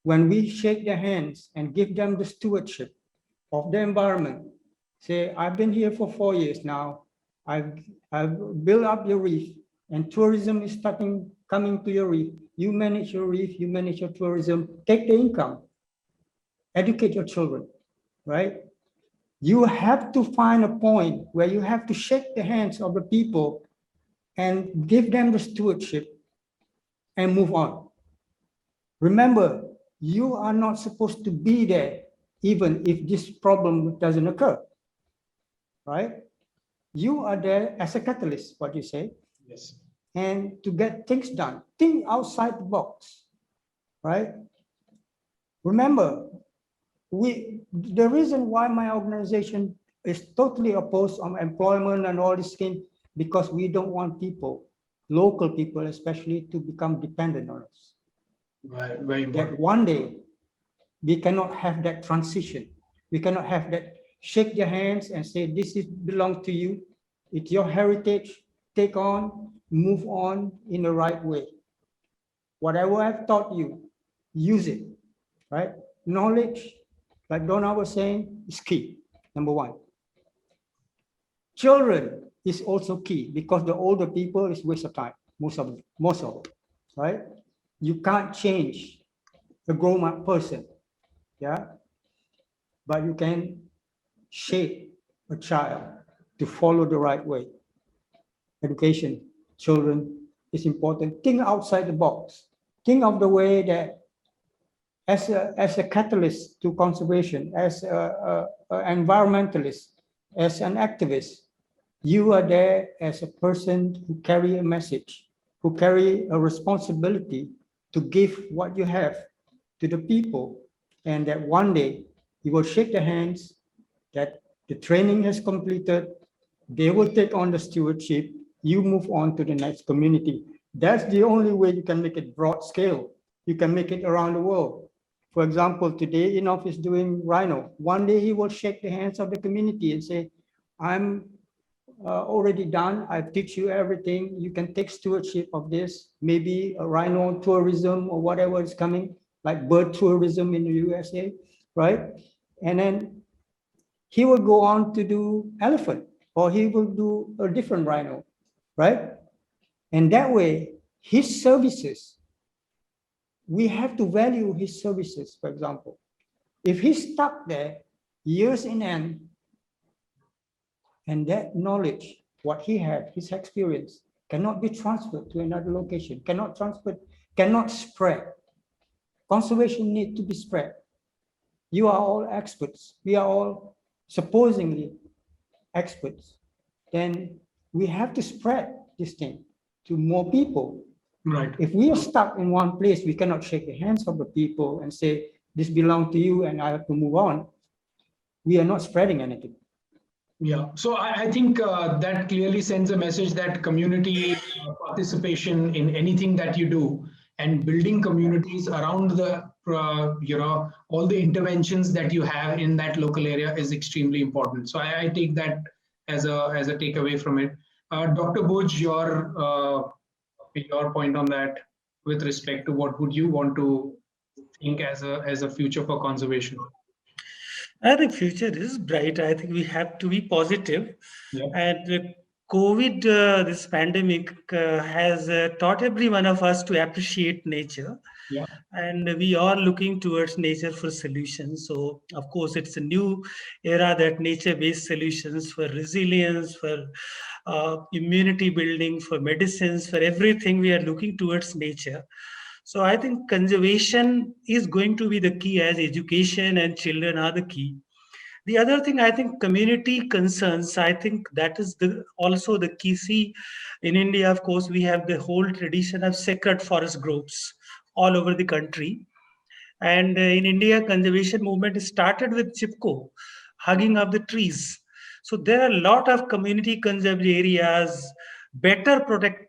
when we shake their hands and give them the stewardship of the environment. Say, I've been here for 4 years now. I've built up your reef, and tourism is coming to your reef. You manage your reef, you manage your tourism, take the income, educate your children, right? You have to find a point where you have to shake the hands of the people and give them the stewardship and move on. Remember, you are not supposed to be there even if this problem doesn't occur, right? You are there as a catalyst, what you say. Yes. And to get things done, think outside the box, right? Remember, the reason why my organization is totally opposed on employment and all this thing, because we don't want people, local people especially, to become dependent on us. Right, very That important. one day we cannot have that transition. We cannot have that shake their hands and say, this is belong to you. It's your heritage. Take on, move on in the right way. Whatever I've taught you, use it, right? Knowledge, like Donna was saying, is key, number one. Children is also key because the older people is waste of time, most of it, right? You can't change a grown-up person, yeah? But you can shape a child to follow the right way. Education, children is important. Think outside the box. Think of the way that as a catalyst to conservation, as a environmentalist, as an activist, you are there as a person who carry a message, who carry a responsibility to give what you have to the people, and that one day you will shake their hands, that the training has completed, they will take on the stewardship, you move on to the next community. That's the only way you can make it broad scale. You can make it around the world. For example, today Enoch is doing rhino. One day he will shake the hands of the community and say, I'm already done. I teach you everything. You can take stewardship of this. Maybe a rhino tourism or whatever is coming, like bird tourism in the USA, right? And then he will go on to do elephant, or he will do a different rhino, right? And that way, his services, we have to value his services, for example. If he's stuck there years in end, and that knowledge, what he had, his experience, cannot be transferred to another location, cannot spread. Conservation needs to be spread. You are all experts. We are all supposedly experts. Then we have to spread this thing to more people. Right. If we are stuck in one place, we cannot shake the hands of the people and say, this belongs to you and I have to move on. We are not spreading anything. Yeah, so I think that clearly sends a message that community participation in anything that you do and building communities around the, all the interventions that you have in that local area is extremely important. So I take that as a takeaway from it. Dr. Boojh, your point on that with respect to what would you want to think as a future for conservation? I think future is bright. I think we have to be positive. Yeah. And COVID, this pandemic has taught every one of us to appreciate nature. Yeah. And we are looking towards nature for solutions. So, of course, it's a new era that nature-based solutions for resilience, for immunity building, for medicines, for everything, we are looking towards nature. So I think conservation is going to be the key, as education and children are the key. The other thing, I think community concerns, I think that is also the key. See, in India, of course, we have the whole tradition of sacred forest groves all over the country. And in India, conservation movement started with Chipko, hugging up the trees. So there are a lot of community conserved areas, better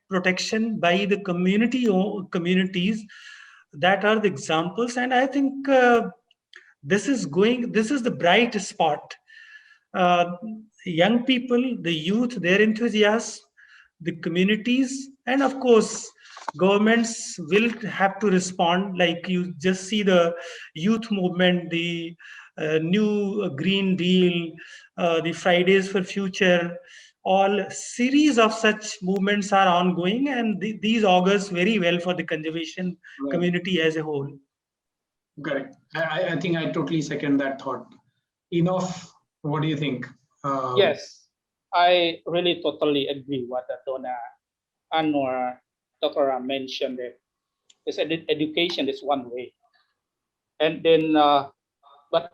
protection by the communities. That are the examples. And I think this is the bright spot. Young people, the youth, their enthusiasm, the communities, and of course, governments will have to respond. Like you just see the youth movement, the new Green Deal, the Fridays for Future, all series of such movements are ongoing, and these augurs very well for the conservation community as a whole. Correct. I think I totally second that thought. Enough, what do you think? Yes, I really totally agree what Donna Anwar, Dr. Ram mentioned. Education is one way. And then, but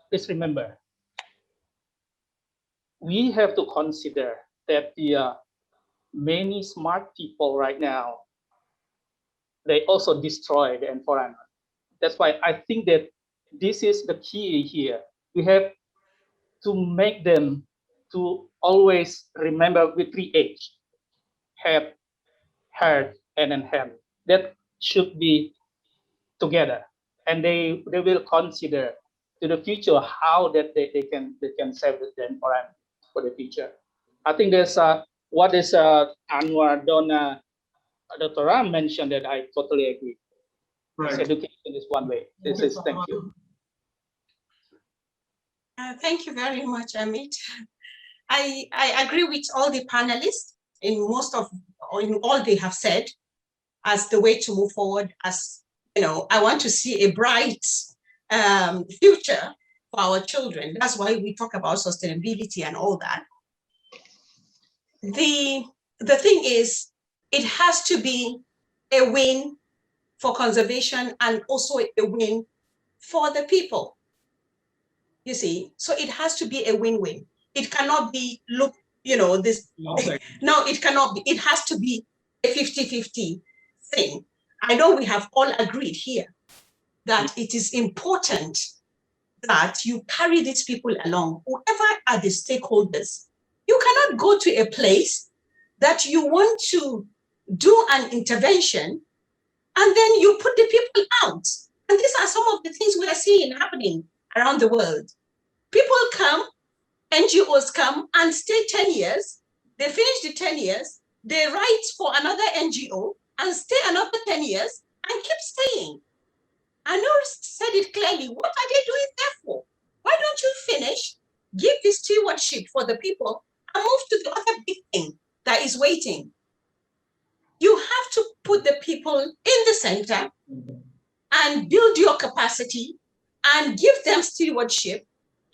please remember, we have to consider that the many smart people right now, they also destroy the environment. That's why I think that this is the key here. We have to make them to always remember with 3H, head, heart, and then hand. That should be together, and they will consider to the future how that they can save the environment for the future. I think there's what is Anwar, Donna, Dr. Ram mentioned that I totally agree. Right. Education is one way. This is thank you. Thank you very much, Amit. I agree with all the panelists in in all they have said as the way to move forward. As you know, I want to see a bright future for our children. That's why we talk about sustainability and all that. The thing is, it has to be a win for conservation and also a win for the people. You see, so it has to be a win-win. It cannot be, look, you know, this. No, it cannot be. It has to be a 50-50 thing. I know we have all agreed here that it is important that you carry these people along, whoever are the stakeholders. You cannot go to a place that you want to do an intervention and then you put the people out. And these are some of the things we are seeing happening around the world. People come, NGOs come and stay 10 years. They finish the 10 years. They write for another NGO and stay another 10 years and keep staying. Anwar said it clearly. What are they doing there for? Why don't you finish, give the stewardship for the people and move to the other big thing that is waiting? You have to put the people in the center and build your capacity and give them stewardship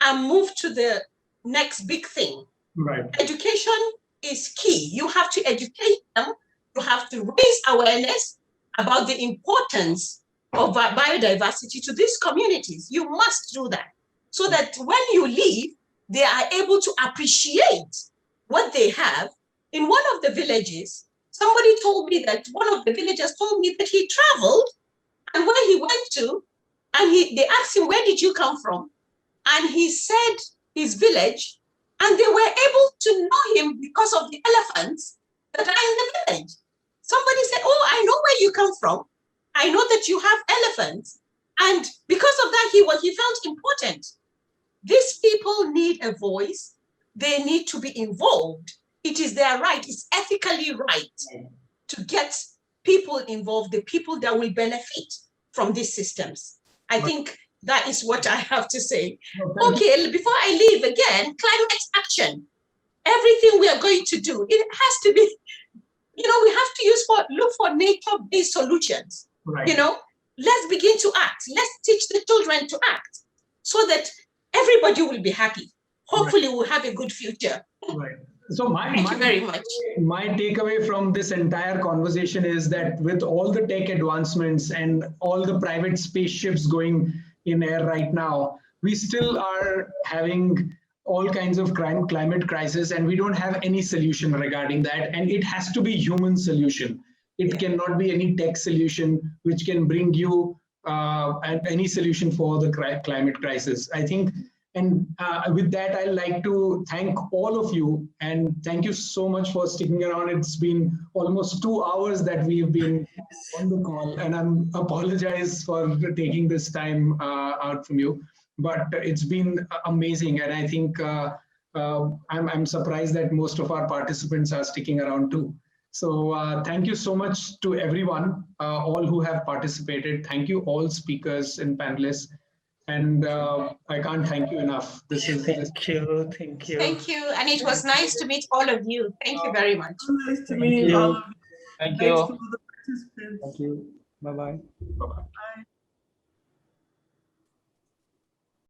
and move to the next big thing. Right. Education is key. You have to educate them. You have to raise awareness about the importance of biodiversity to these communities. You must do that so that when you leave, they are able to appreciate what they have. In one of the villages, somebody told me that one of the villagers told me that he traveled and where he went to, and they asked him, where did you come from? And he said his village, and they were able to know him because of the elephants that are in the village. Somebody said, oh, I know where you come from. I know that you have elephants. And because of that, he felt important. These people need a voice. They need to be involved. It is their right. It's ethically right to get people involved, the people that will benefit from these systems. I think that is what I have to say. Okay, before I leave again, climate action. Everything we are going to do, it has to be, you know, we have to look for nature-based solutions. Right. You know, let's begin to act. Let's teach the children to act so that everybody will be happy. Hopefully, we'll have a good future. Right. So Thank you very much. My takeaway from this entire conversation is that with all the tech advancements and all the private spaceships going in air right now, we still are having all kinds of climate crisis, and we don't have any solution regarding that. And it has to be human solution. It cannot be any tech solution which can bring you any solution for the climate crisis. I think. And with that, I'd like to thank all of you, and thank you so much for sticking around. It's been almost 2 hours that we've been on the call, and I apologize for taking this time out from you. But it's been amazing, and I think I'm surprised that most of our participants are sticking around too. So thank you so much to everyone, all who have participated. Thank you all speakers and panelists. And I can't thank you enough. Thank you. Thank you. And it was nice to meet all of you. Thank you very much. Nice to meet all of you. Thank Thanks you. to all the participants. Thank you. Bye-bye. Bye-bye. Bye.